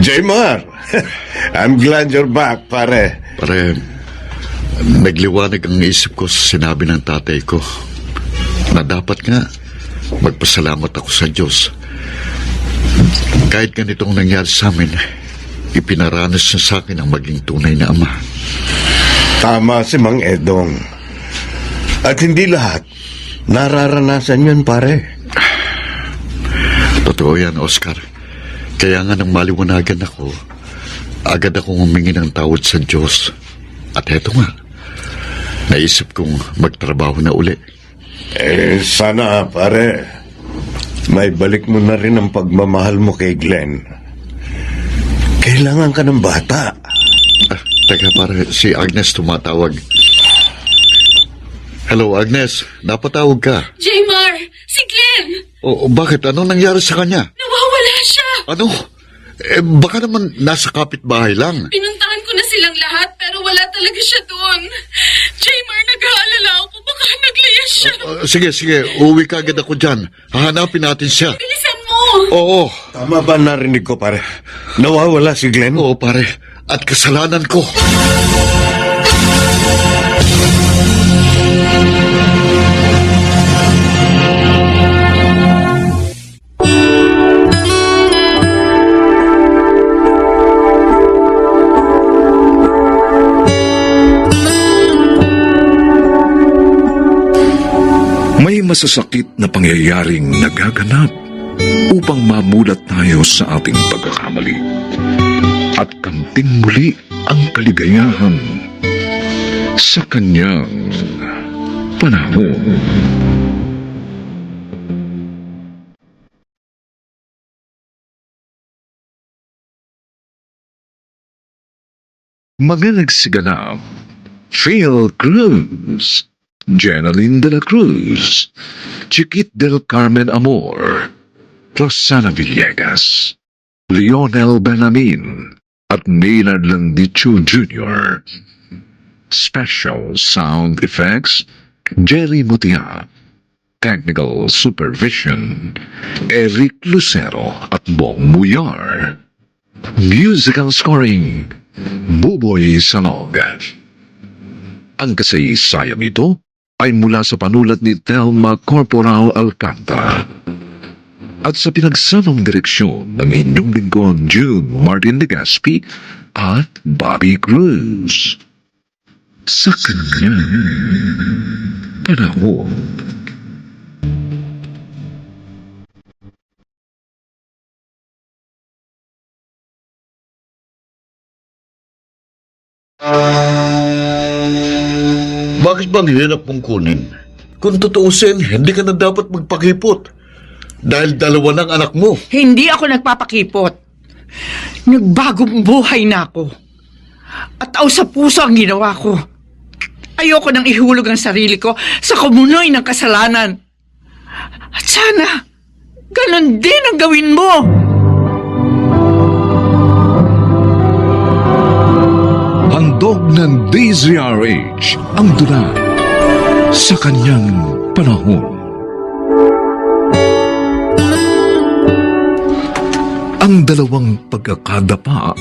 Jaymar, I'm glad you're back, pare. Pare, nagliwanag ang isip ko sa sinabi ng tatay ko na dapat nga magpasalamat ako sa Diyos. Kahit ganitong nangyari sa amin, ipinaranas niya sa akin ang maging tunay na ama. Tama si Mang Edong. At hindi lahat nararanasan yun, pare. Totoo yan, Oscar. Kaya nga nang maliwanagan ako, agad akong humingi ng tawad sa Diyos. At eto nga, naisip kong magtrabaho na uli. Sana, pare, may balik mo na rin ang pagmamahal mo kay Glenn. Kailangan ka ng bata. Teka, pare, si Agnes tumatawag. Hello, Agnes. Napatawag ka. Jaymar, si Glenn! O, bakit? Anong nangyari sa kanya? Nawawala siya! Ano? Baka naman nasa kapitbahay lang. Pinuntahan ko na silang lahat pero wala talaga siya doon. Jaymar, nag-aalala ako. Baka naglayas siya. Sige. Uwi ka agad ako dyan. Hahanapin natin siya. Bilisan mo! Oo. Tama ba narinig ko, pare? Nawawala si Glenn? Oo, pare. At kasalanan ko. May masasakit na pangyayaring nagaganap upang mamulat tayo sa ating pagkakamali at kamting muli ang kaligayahan sa kanyang panahon. Mga nagsiganap, Phil Cruz, Jenaline de la Cruz, Chiquit del Carmen Amor, Rosana Villegas, Lionel Benamin, at Maynard Landicho Jr. Special Sound Effects, Jerry Mutia. Technical Supervision, Eric Lucero at Bong Muyar. Musical Scoring, Buboy Salog. Ang kasaysayang ito ay mula sa panulat ni Telma Corporal Alcantara at sa pinagsanong direksyon ng inyong lingkod June Martin Legaspi at Bobby Cruz. Sa kanyang panahon. Bakit bang hirap mong kunin? Kung tutuusin, hindi ka na dapat magpakipot. Dahil dalawa ng anak mo. Hindi ako nagpapakipot. Nagbagong buhay na ako. At aw sa puso ang ginawa ko. Ayoko nang ihulog ang sarili ko sa kumunoy ng kasalanan. At sana, ganon din ang gawin mo. Handog ng DZRH ang tula sa kanyang panahon. Ang dalawang pagkakadapa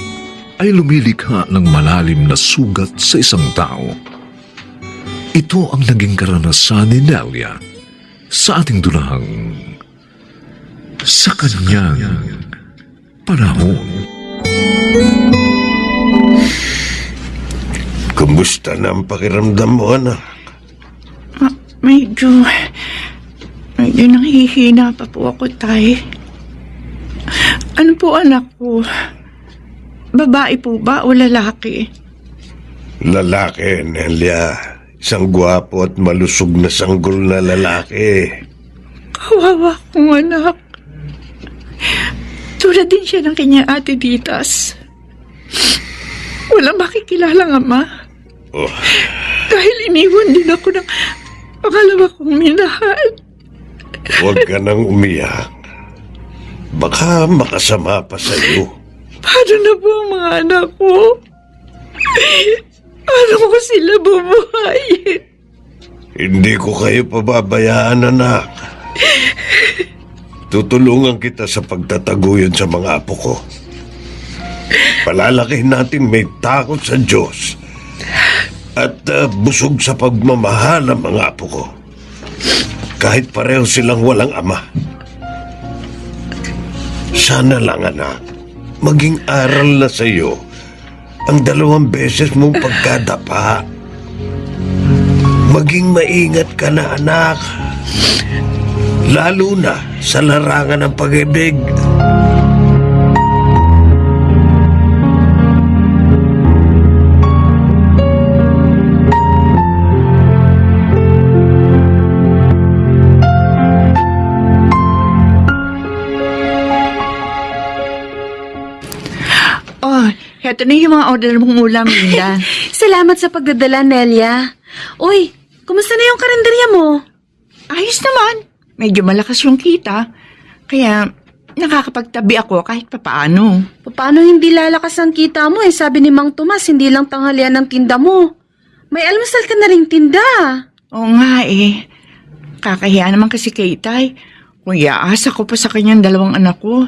ay lumilikha ng malalim na sugat sa isang tao. Ito ang naging karanasan ni Nelia sa ating dulang sa kanyang panahon. Kumusta na ang pakiramdam mo, anak? Medyo nanghihina pa po ako, Tay. Ano po, anak ko? Babae po ba o lalaki? Lalaki, Nelia. Isang gwapo at malusog na sanggol na lalaki. Kawawa kong anak. Tulad din siya ng kanya ate Ditas. Walang makikilalang ama. Oh, Dahil iniwan din ako ng pangalawa kong minahal. huwag ka nang umiyak. Baka makasama pa sa'yo. Paano na po ang mga anak ko? Paano ko sila bubuhayin? Hindi ko kayo pababayaan, anak. Tutulungan kita sa pagtataguyod sa mga apo ko. Palalakihin natin may takot sa Diyos at busog sa pagmamahal ng mga apo ko. Kahit pareho silang walang ama. Sana lang, anak, maging aral na sa iyo ang 2 beses mong pagkadapa. Maging maingat ka na, anak. Lalo na sa larangan ng pag-ibig. Oh, heto na yung mga order mong ulam, Linda. Salamat sa pagdadala, Nelia. Uy, kumusta na yung karinderya mo? Ayos naman. Medyo malakas yung kita. Kaya nakakapagtabi ako kahit papaano. Paano hindi lalakas ang kita mo? Sabi ni Mang Tomas, hindi lang tanghalian ng tinda mo. May almusal ka na ring tinda. Oo nga eh. Kakahiya naman kasi kay Itay. Kung iaasa ko pa sa kanyang 2 anak ko.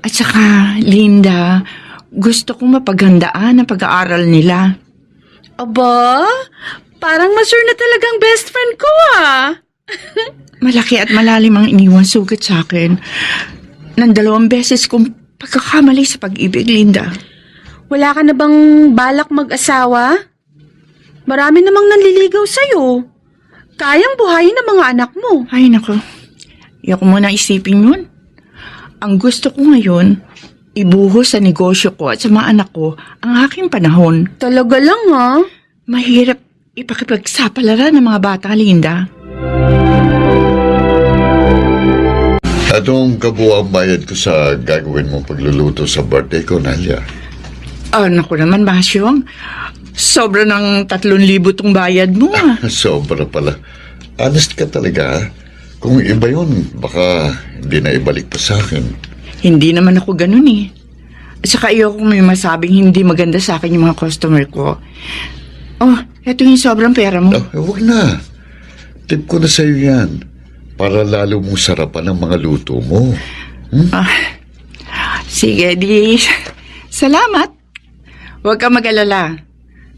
At saka, Linda, gusto kong mapaghandaan ang pag-aaral nila. Aba, parang masure na talagang best friend ko Malaki at malalim ang iniwan sugat sa akin. Nang 2 beses kong pagkakamali sa pag-ibig, Linda. Wala ka na bang balak mag-asawa? Marami namang nanliligaw sa'yo. Kayang buhayin ang mga anak mo. Ay, nako. Iyoko muna isipin yun. Ang gusto ko ngayon, ibuhos sa negosyo ko at sa mga anak ko ang aking panahon. Talaga lang Mahirap ipakipagsapalaran ng mga bata, Linda. Anong kabuang bayad ko sa gagawin mong pagluluto sa birthday ko, Nelia? Naku naman, Basyong. Sobra ng 3,000 tong bayad mo. Sobra pala. Honest ka talaga, ha? Kung iba yun, baka hindi na ibalik pa sa akin. Hindi naman ako ganun eh. At saka ayoko may masabing hindi maganda sa akin yung mga customer ko. Oh, eto yung sobrang pera mo. Huwag na. Tip ko na sa'yo yan. Para lalo mong sarapan ang mga luto mo. Sige, di. Salamat. Huwag kang mag-alala.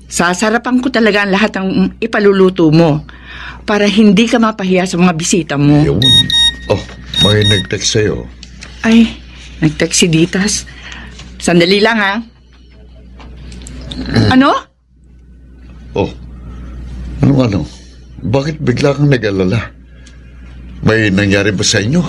Sasarapan ko talaga ang lahat ng ipaluluto mo para hindi ka mapahiya sa mga bisita mo. Yun. Oh, may nag-text sa'yo. Ay, nag-text si Ditas. Sandali lang, ha? Ano? Oh, ano? Bakit bigla kang nag-alala? May nangyari ba sa inyo?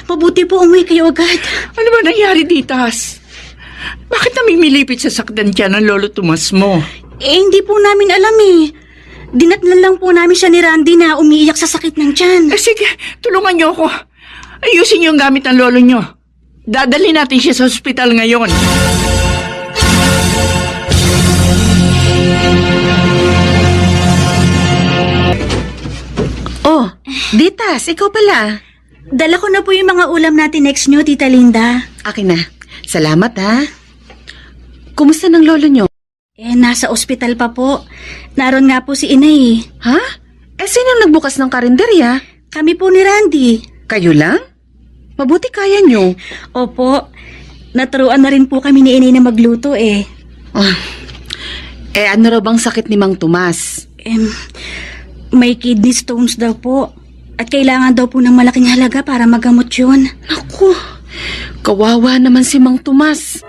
Mabuti po umuwi kayo agad. Ano ba nangyari, Ditas? Bakit namimilipit sa sakdan tiyan ng lolo Tomas mo? Hindi po namin alam Dinatnan lang po namin siya ni Randy na umiiyak sa sakit ng tiyan. Sige, tulungan niyo ako. Ayusin niyo ang gamit ng lolo niyo. Dadali natin siya sa ospital ngayon. Oh, Ditas, ikaw pala. Dala ko na po yung mga ulam natin next nyo, Tita Linda. Akin na. Salamat ha. Kumusta ng lolo nyo? Nasa ospital pa po. Naroon nga po si Inay. Ha? Sino nagbukas ng karinderya? Kami po ni Randy. Kayo lang? Mabuti kaya nyo. Opo. Naturuan na rin po kami ni Inay na magluto Ah, ano raw bang sakit ni Mang Tomas? May kidney stones daw po. At kailangan daw po ng malaking halaga para magamot yun. Naku, kawawa naman si Mang Tomas.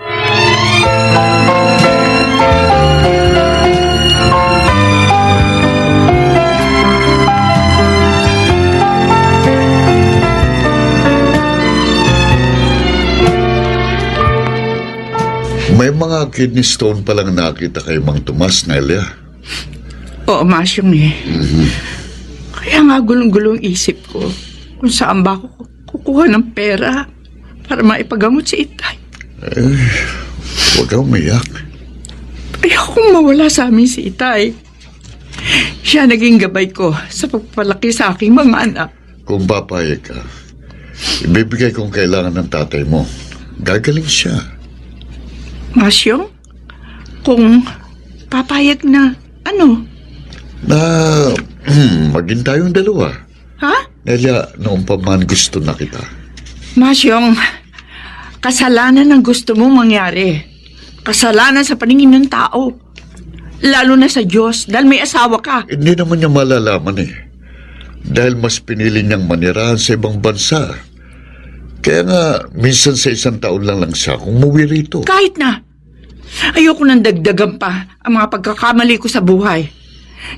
May mga kidney stone palang nakita kay Mang Tomas, Nelia. Oo, Masyong Kaya nga gulong-gulong isip ko kung saan ba ako kukuha ng pera para maipagamot si Itay. Huwag kang umiyak. Ayokong mawala sa amin si Itay. Siya naging gabay ko sa pagpalaki sa aking mga anak. Kung papayag ka, ibibigay kong kailangan ng tatay mo. Gagaling siya. Masyong, kung papayag na, ano? Na maging tayong dalawa. Ha? Nelia, noong pa man gusto na kita. Masyong, kasalanan ang gusto mong mangyari. Kasalanan sa paningin ng tao. Lalo na sa Diyos, dahil may asawa ka. Hindi naman niya malalaman eh. Dahil mas pinili niyang manirahan sa ibang bansa. Kaya nga, minsan sa isang taon lang siya kung umuwi rito. Kahit na. Ayoko nang dagdagan pa ang mga pagkakamali ko sa buhay.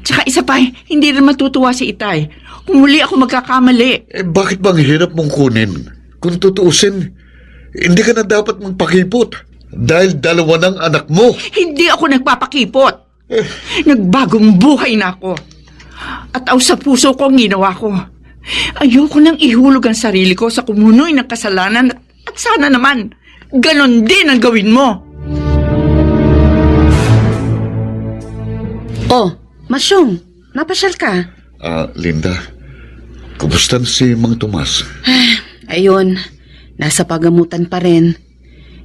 Tsaka isa pa, hindi rin matutuwa si Itay. Kung muli ako magkakamali. Bakit bang hirap mong kunin? Kung tutuusin, hindi ka na dapat magpakipot. Dahil dalawa ng anak mo. Hindi ako nagpapakipot. Nagbagong buhay na ako. At aw sa puso ko ang ginawa ko. Ayoko nang ihulog ang sarili ko sa kumunoy ng kasalanan at sana naman, ganon din ang gawin mo. Oh, Masyong, napasyal ka. Linda, kumusta na si Mang Tomas? Ayun, nasa pagamutan pa rin.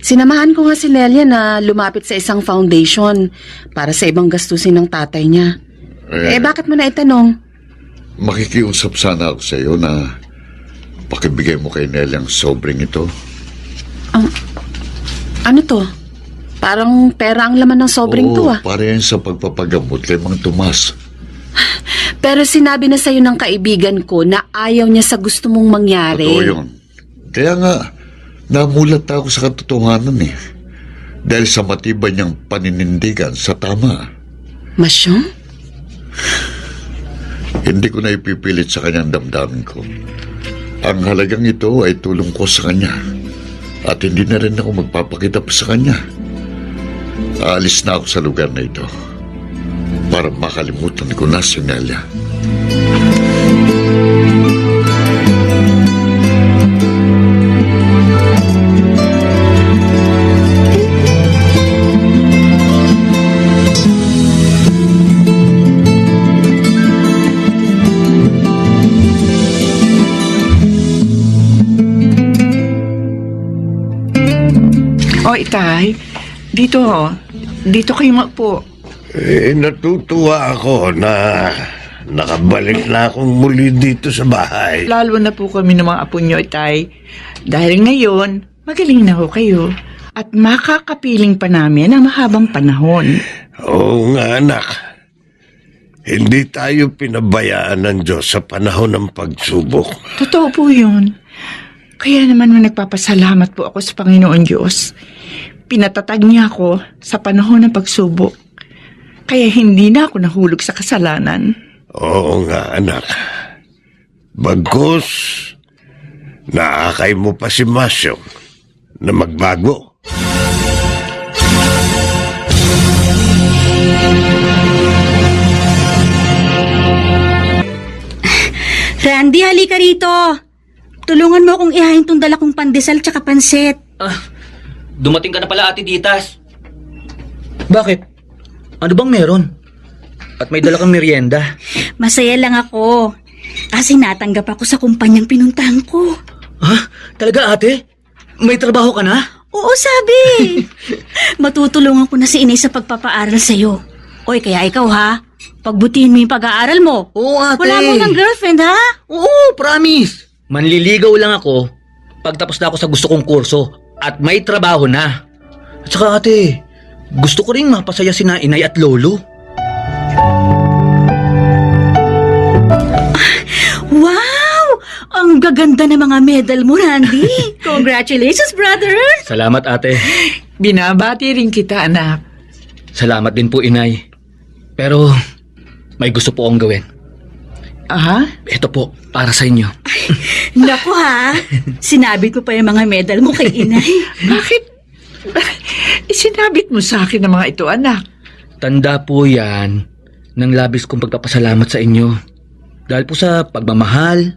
Sinamahan ko nga si Nelia na lumapit sa isang foundation para sa ibang gastusin ng tatay niya. Bakit mo na itanong? Makikiusap sana ako sa iyo na pakibigay mo kay Nelia ang sobring ito. Ano to? Parang pera ang laman ng sobring to para yan sa pagpapagamot kay Mang Tomas. Pero sinabi na sa'yo ng kaibigan ko na ayaw niya sa gusto mong mangyari. Totoo yun. Kaya nga, namulat ako sa katotohanan eh. Dahil sa matibay niyang paninindigan sa tama. Masyong? Hindi ko na ipipilit sa kanyang damdamin ko. Ang halagang ito ay tulong ko sa kanya. At hindi na rin ako magpapakita pa sa kanya. Aalis na ako sa lugar na ito para makalimutan ko na si Nelia. O Itay, dito kayo magpo. Natutuwa ako na nakabalik na akong muli dito sa bahay. Lalo na po kami ng mga apo nyo, Itay. Dahil ngayon, magaling na ho kayo. At makakapiling pa namin ang mahabang panahon. Oo nga, anak. Hindi tayo pinabayaan ng Diyos sa panahon ng pagsubok. Totoo po yun. Kaya naman nagpapasalamat po ako sa Panginoon Diyos. Pinatatag niya ako sa panahon ng pagsubok. Kaya hindi na ako nahulog sa kasalanan. Oo nga, anak. Bagkus, naakay mo pa si Masyong na magbago. Randy, halika rito. Tulungan mo akong ihain tong dala kong pandesal tsaka pansit. Dumating ka na pala, Ate Ditas. Bakit? Ano bang meron? At may dala kang merienda. Masaya lang ako. Kasi natanggap ako sa kumpanyang pinuntahan ko. Ha? Talaga ate? May trabaho ka na? Oo, sabi. Matutulungan ko na si Inay sa pagpapaaral sa'yo. Oy, kaya ikaw ha, pagbutihin mo yung pag-aaral mo. Oo ate. Wala mo ng girlfriend ha? Oo, promise. Manliligaw lang ako pagtapos na ako sa gusto kong kurso at may trabaho na. At saka ate, gusto ko rin mapasaya si inay at lolo. Wow! Ang gaganda ng mga medal mo, Randy. Congratulations, brother. Salamat ate. Binabati rin kita, anak. Salamat din po inay. Pero may gusto po akong gawin. Aha? Ito po, para sa inyo. Naku ha, sinabit mo pa yung mga medal mo kay Inay. Bakit? Isinabit mo sa akin ang mga ito, anak. Tanda po yan ng labis kong pagpapasalamat sa inyo. Dahil po sa pagmamahal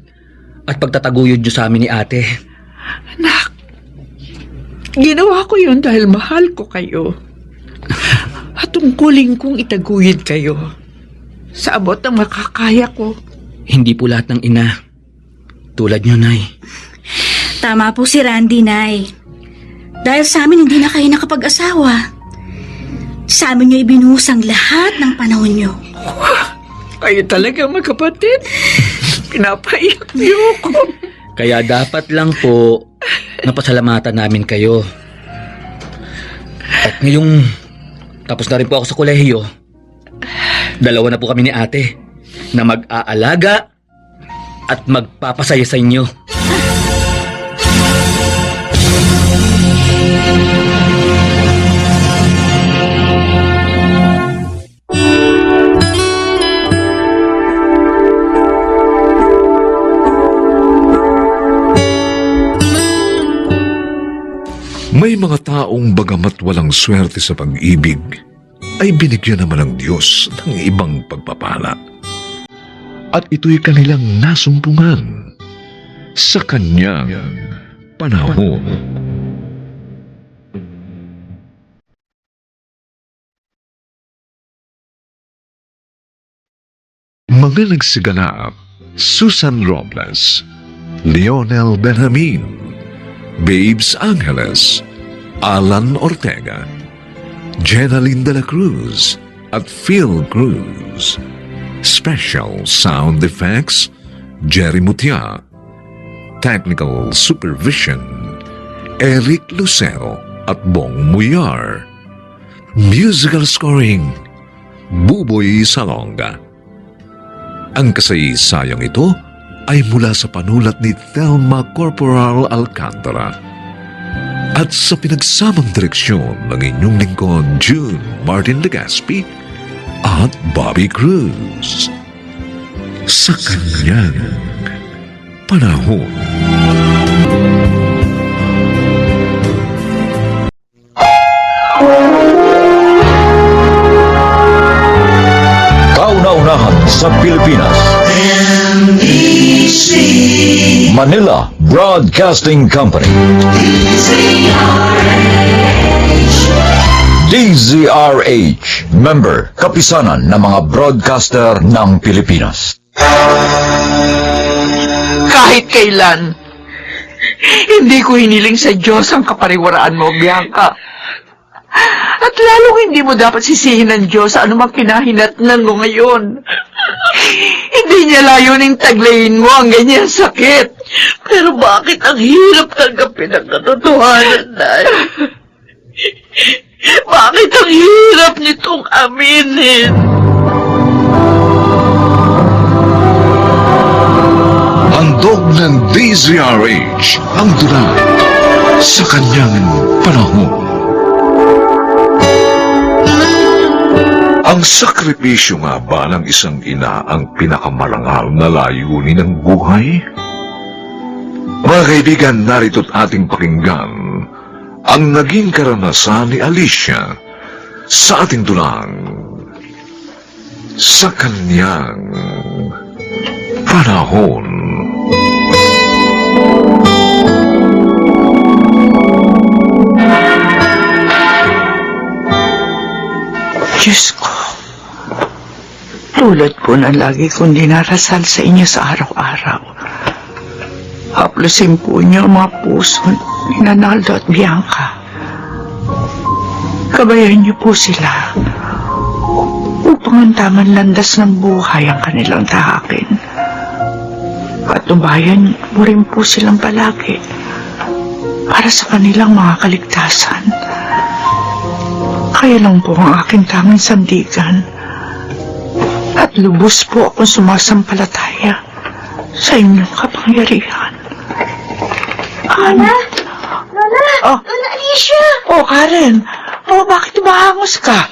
at pagtataguyod nyo sa amin ni ate. Anak, ginawa ko yun dahil mahal ko kayo. At tungkulin kong itaguyod kayo sa abot ng makakaya ko. Hindi po lahat ng ina tulad nyo, Nay. Tama po si Randy, Nay. Dahil sa amin hindi na kayo nakapag-asawa. Sa amin nyo ibinuhos ang lahat ng panahon nyo. Kayo talaga magkapatid. Pinapaiyak niyo ako. Kaya dapat lang po napasalamatan namin kayo. At ngayong tapos na rin po ako sa kolehiyo, dalawa na po kami ni ate na mag-aalaga at magpapasaya sa inyo. May mga taong bagamat walang swerte sa pag-ibig, ay binigyan naman ng Diyos ng ibang pagpapala. At ito'y kanilang nasumpungan sa kanyang panahon. Mga nagsiganap: Susan Robles, Lionel Benjamin, Babes Angeles, Alan Ortega, Jenaline de la Cruz at Phil Cruz. Special Sound Effects, Jerry Mutia. Technical Supervision, Eric Lucero at Bong Muyar. Musical Scoring, Buboy Salonga. Ang kasaysayang ito ay mula sa panulat ni Thelma Corporal Alcantara at sa pinagsamang direksyon ng inyong lingkod June Martin Legaspi at Bobby Cruz. Sa kanyang panahon. Kauna-unahan sa Pilipinas. Manila Broadcasting Company. DZRH, member, kapisanan ng mga broadcaster ng Pilipinas. Kahit kailan, hindi ko hiniling sa Diyos ang kapariwaraan mo, Bianca. At lalong hindi mo dapat sisihin ng Diyos sa anumang kinahinatnan mo ngayon. Hindi niya layuning taglayin mo ang ganyan sakit. Pero bakit ang hirap tanggapin ang katotohanan, Nay? Bakit ang hirap nitong aminin? Handog ng DZRH ang dula sa kanyang panahon. Ang sakripisyo nga ba ng isang ina ang pinakamarangal na layunin ng buhay? Mga kaibigan, narito't ating pakinggan ang naging karanasan ni Alicia sa ating dulang sa kanyang panahon. Diyos ko, Tulad po na lagi kong dinarasal sa inyo sa araw-araw. Haplusin po niyo ang mga puso ni Nanaldo at Bianca. Gabayan niyo po sila upang ang tamang landas ng buhay ang kanilang tahakin. Patnubayan mo rin po silang palagi para sa kanilang mga kaligtasan. Kaya lang po ang aking tanging sandigan at lubos po akong sumasampalataya sa inyong kapangyarihan. Lola! Oh. Lola Alicia! Oh, Karen. Oh, bakit umahangos ka?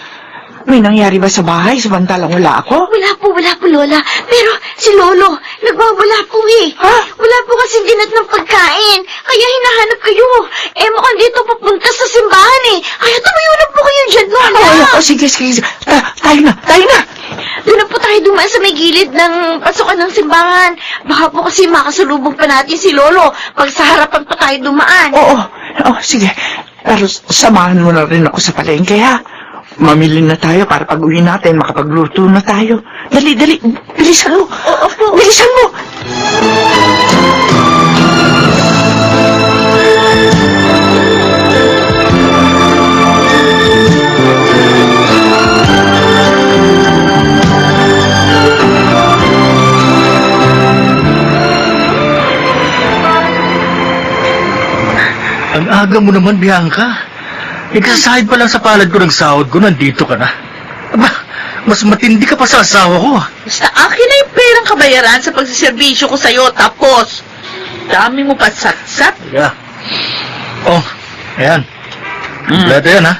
May nangyari ba sa bahay samantalang wala ako? Wala po, Lola. Pero si Lolo, nagwawala po eh. Ha? Wala po kasi dinat ng pagkain. Kaya hinahanap kayo. Mukhang dito papunta sa simbahan eh. Kaya tumayo na po kayo dyan, Lola. Oh, sige. Tayo na. Doon na po tayo dumaan sa may gilid ng pasukan ng simbahan. Baka po kasi makasalubong pa natin si Lolo pag sa harapan pa tayo dumaan. Oo, sige. Pero samahan mo na rin ako sa palengke, ha? Mamili na tayo para pag-uwi natin, makapagluto na tayo. Dali. Bilisan mo. Opo. Bilisan mo. Ang aga mo naman, Bianca. Nagsasahid pa lang sa palad ko ng sahod ko, nandito ka na. Aba, mas matindi ka pa sa asawa ko. Basta akin na yung perang kabayaran sa pagsiservisyo ko sa'yo, tapos dami mo pa satsat. Yeah. Oh, ayan. Kompleto yan, ha?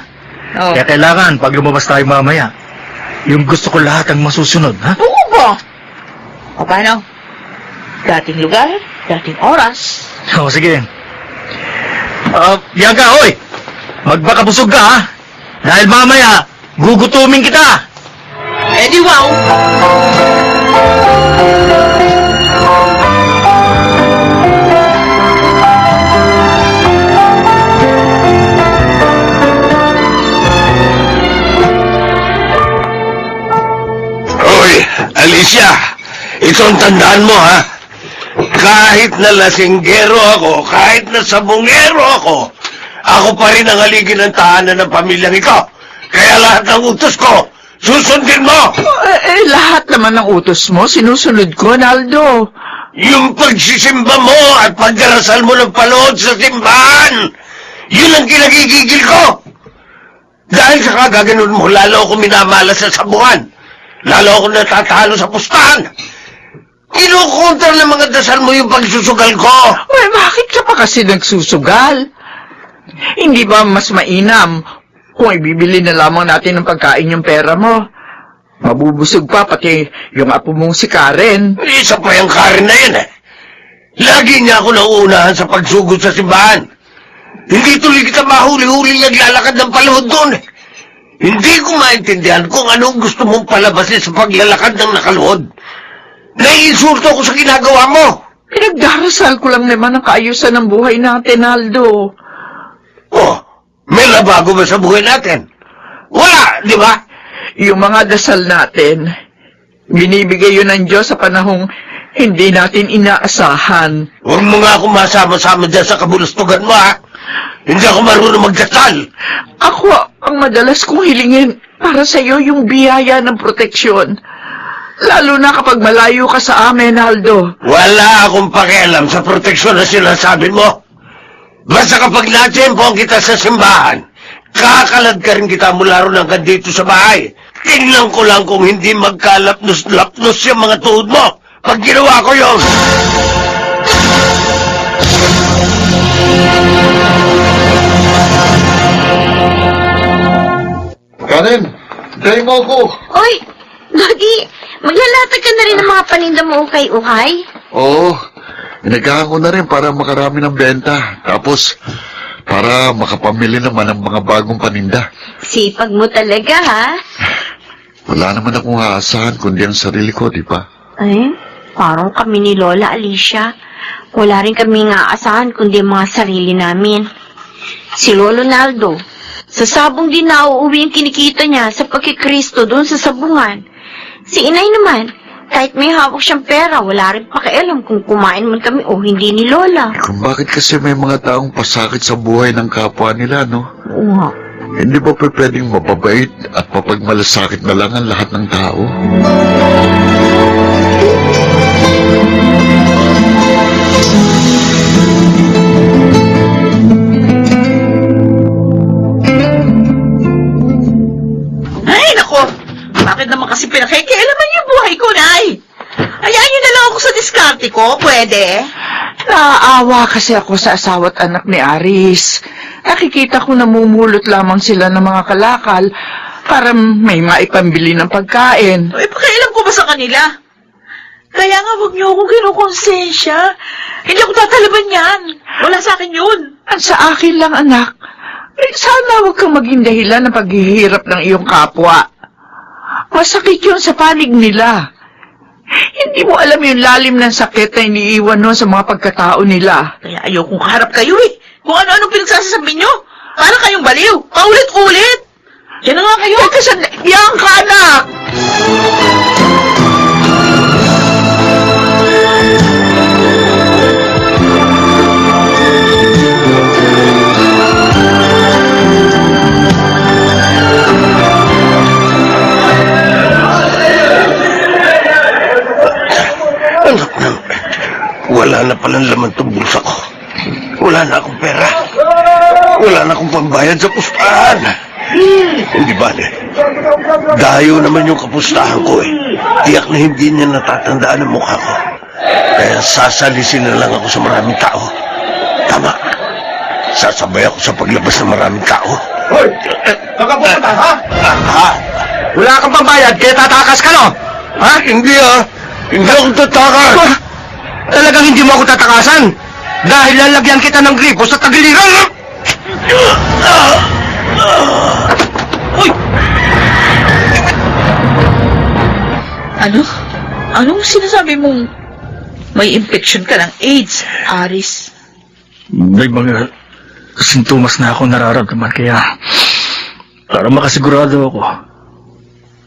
Oh. Kaya kailangan, pag lumabas tayo mamaya, yung gusto ko lahat ang masusunod, ha? Oo ba? O paano? Dating lugar, dating oras. Oo, sige. Bianca, hoy! Magbakabusog ka, ha? Dahil mamaya, gugutumin kita! Eddie, wow! Hoy, Alicia, ito ang tandaan mo, ha? Kahit na lasinggero ako, kahit na sabungero ako pa rin ang haligi ng tahanan ng pamilyang ito. Kaya lahat ng utos ko, susundin mo! Lahat naman ng utos mo, sinusunod ko, Naldo. Yung pagsisimba mo at pagdarasal mo ng palood sa simbahan, yun ang kinagigigil ko! Dahil sa kagaganon mo, lalo ako minamala sa sabuhan. Lalo ako natatalo sa pustahan. Kinukontra ng mga dasal mo yung pagsusugal ko. Well, bakit ka pa kasi nagsusugal? Hindi ba mas mainam kung ibibili na lamang natin ng pagkain yung pera mo? Mabubusog pa pati yung apo mong si Karen. Isa pa yung Karen na yun eh. Lagi niya ako nauunahan sa pagsugod sa simbahan. Hindi tuloy kita mahuli-huli naglalakad ng paluhod doon eh. Hindi ko maintindihan kung anong gusto mong palabasin sa paglalakad ng nakaluhod. Naiinsulto ko sa ginagawa mo. Pinagdarasal ko lang naman ang kaayusan ng buhay natin, Aldo. Oh, may nabago ba sa buhay natin? Wala, di ba? Yung mga dasal natin, binibigay yun ng Diyos sa panahong hindi natin inaasahan. Huwag mo nga akong masama-sama dyan sa kabulustugan mo, ha? Hindi ako marunong magdasal. Ako ang madalas kong hilingin para sa iyo yung biyaya ng proteksyon. Lalo na kapag malayo ka sa amin, Aldo. Wala akong pakialam sa proteksyon na sinasabi mo. Basta kapag natsempohan kita sa simbahan, kakalad ka rin kita mula ron hanggang dito sa bahay. Tingnan ko lang kung hindi magkalapnos-lapnos yung mga tuhod mo. Pag ginawa ko yun. Karen, tayo mo ako. Oy, Lodi, maglalatag ka na rin ng mga paninda mo ukay-ukay? Oo, inagahan ko na rin para makarami ng benta. Tapos, para makapamili naman ng mga bagong paninda. Sipag mo talaga, ha? Wala naman akong aasahan kundi ang sarili ko, di ba? Ay, parang kami ni Lola Alicia. Wala rin kami aasahan kundi ang mga sarili namin. Si Lolo Naldo, sa sabong din na uuwi ang kinikita niya sa pagkikristo doon sa sabungan. Si inay naman, kahit may hawak siyang pera, wala rin pakialam kung kumain man kami o hindi ni Lola. Kung bakit kasi may mga taong pasakit sa buhay ng kapwa nila, no? Oo nga. Hindi ba pwedeng mapabait at mapagmalasakit na lang ang lahat ng tao? Ay, nako! Bakit naman kasi pinakikialaman yung buhay ko, Nay? Hayaan niyo na lang ako sa diskarte ko, pwede? Naaawa kasi ako sa asawa't anak ni Aris. Nakikita ko namumulot lamang sila ng mga kalakal para may maipambili ng pagkain. Ay, pakialam ko ba sa kanila? Kaya nga, huwag niyo akong kinukonsensya. Hindi ako tatalaban yan. Wala sa akin yun. Ang sa akin lang, anak. Sana huwag kang maging dahilan ng paghihirap ng iyong kapwa. Masakit yun sa panig nila. Hindi mo alam yung lalim ng sakit na iniiwan nun sa mga pagkatao nila. Kaya ayokong kaharap kayo eh. Kung ano-anong pinagsasasabi niyo. Para kayong baliw. Paulit-ulit. Yan na nga kayo. Teka, yan ka, anak! Anak na, wala na palang laman tong bulsa ko. Wala na akong pera. Wala na akong pambayad sa pustahan. Hindi ba, dayo naman yung kapustahan ko eh. Tiyak na hindi niya natatandaan ang mukha ko. Kaya sasalisin na lang ako sa maraming tao. Tama. Sasabay ako sa paglabas ng maraming tao. Hoy! Nakapunta, ha? Ha? Wala kang pambayad, kaya tatakas ka, no? Ha? Hindi ah. Hindi ako tatakas. Talagang hindi mo ako tatakasan. Dahil lalagyan kita ng gripo sa tagiliran. Uy! Ano? Anong sinasabi mong may infection ka ng AIDS, Aris? May mga sintomas na ako nararamdaman kaya para makasigurado ako,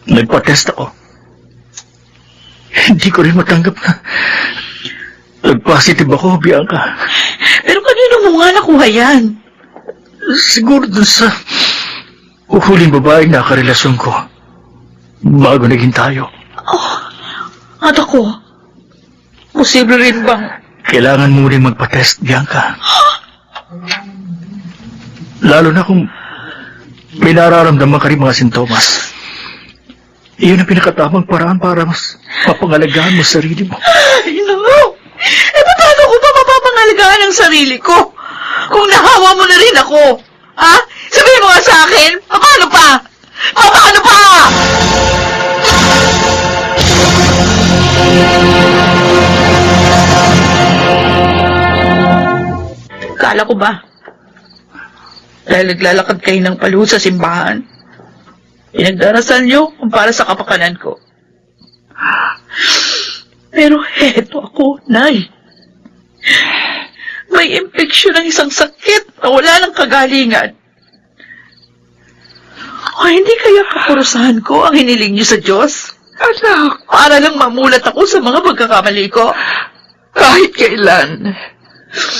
nagpa-test ako. Hindi ko rin matanggap na nag-positive ako, Bianca. Pero kanino mo nga nakuha yan? Siguro dun sa huling babaeng nakarelasyon ko bago naging tayo. At ako, posible rin bang... Kailangan mo rin magpa-test, Bianca. Lalo na kung may nararamdaman ka rin mga sintomas. Iyon ang pinakatamang paraan para mas mapangalagaan mo sarili mo. Ay, no! Eh, paano ko pa mapapangalagaan ang sarili ko? Kung nahawa mo na rin ako, ha? Sabihin mo nga sa akin, paano pa? Paano pa? Kala ko ba? Dahil naglalakad kayo ng paluho sa simbahan, pinagdarasal niyo kung para sa kapakanan ko. Pero heto ako, Nay. May impeksyon ng isang sakit na wala ng kagalingan. O hindi kaya kaparusahan ko ang hiniling niyo sa Diyos? Anak, Para lang mamulat ako sa mga pagkakamali ko. kahit kailan,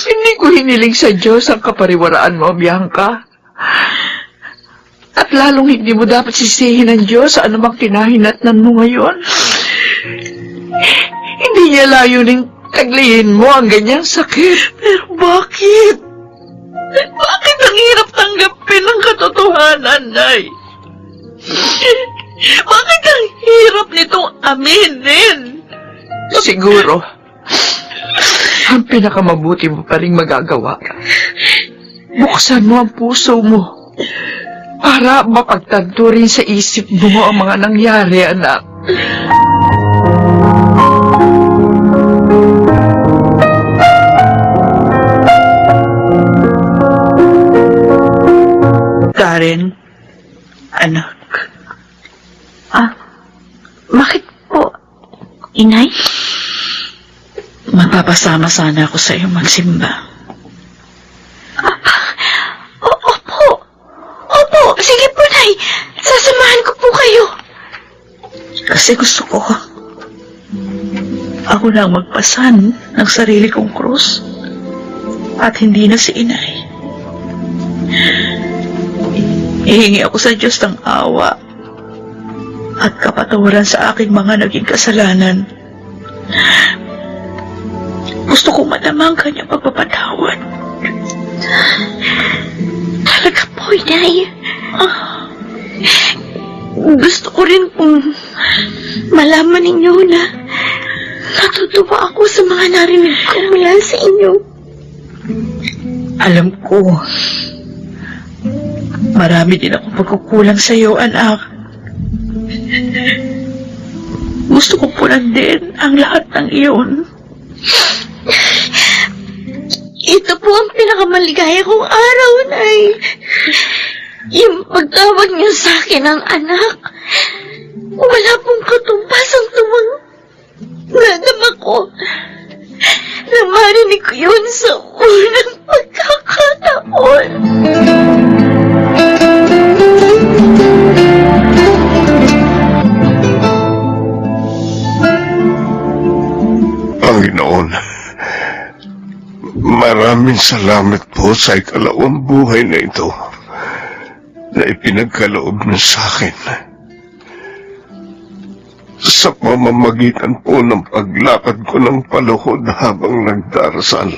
hindi ko hiniling sa Diyos ang kapariwaraan mo, Bianca. At lalong hindi mo dapat sisihin ng Diyos sa anumang kinahinatnan mo ngayon. Hindi niya layuning taglihin mo ang ganyang sakit. Pero bakit? Bakit ang hirap tanggapin ang katotohanan, Nay? Bakit ang hirap nitong aminin? Siguro, ang pinakamabuti mo pa rin magagawa. Buksan mo ang puso mo para mapagtanto rin sa isip mo ang mga nangyari, anak. Karen, anak. Bakit po, inay? Magpapasama sana ako sa iyo magsimba. Opo, sige po, Nay. Sasamahan ko po kayo. Kasi Kasi gusto ko, ako na ang magpasan ng sarili kong krus at hindi na si inay. Ihingi ako sa Diyos ng awa at kapatawaran sa aking mga naging kasalanan. Gusto kong malamang kanyang pagpapatawad. Talaga po, Inay. Gusto ko rin pong malaman ninyo na natutuwa ako sa mga narinig ko mula sa inyo. Alam ko, marami din ako pagkukulang sa iyo, anak. Gusto ko punan din ang lahat ng iyon. Ito po ang pinakamaligaya kong araw, Nay. Yung pagtawag niyo sa akin ng anak. Wala pong katumbas ang tuwang nadama ko. Na marinig ko yun sa unang pagkakataon. Panginoon, maraming salamat po sa ikalawang buhay na ito na ipinagkaloob niyo sa akin. Sa pamamagitan po ng paglakad ko ng paluhod habang nagdarasal,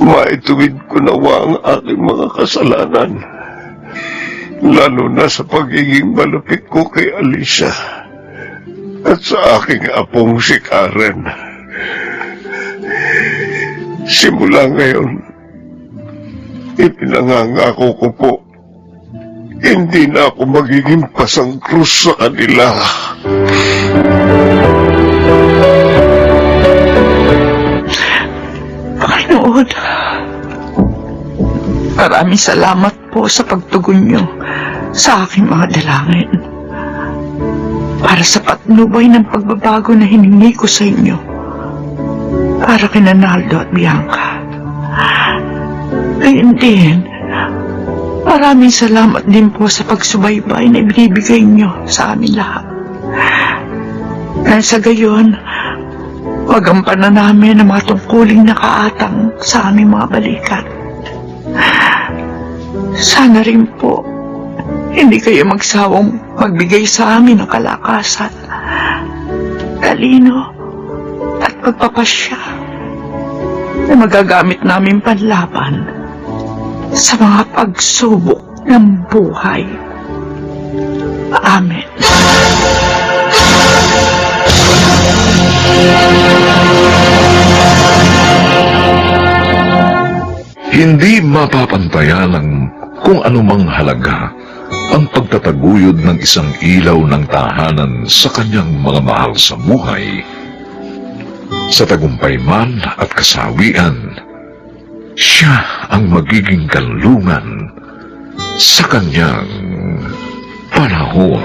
maituwid ko nawa ang aking mga kasalanan, lalo na sa pagiging malupit ko kay Alicia at sa aking apong si Karen. Simula ngayon, ipinangangako ko po, hindi na ako magiging pasang krus sa kanila. Panginoon, maraming salamat po sa pagtugon niyo sa aking mga dalangin. Para sa patnubay ng pagbabago na hiningi ko sa inyo. Para kina Naldo at Bianca. Gayun din, maraming salamat din po sa pagsubaybay na ibinibigay niyo sa amin lahat. Dahil sa gayon, magampanan namin ang mga tungkuling nakaatang sa aming mga balikat. Sana rin po, hindi kayo magsawang magbigay sa amin ng kalakasan, talino, at pagpapasya na magagamit namin panlaban sa mga pagsubok ng buhay. Amen. Hindi mapapantayan ng kung anumang halaga ang pagtataguyod ng isang ilaw ng tahanan sa kanyang mga mahal sa buhay. Sa tagumpay man at kasawian, siya ang magiging kanlungan sa kanyang panahon.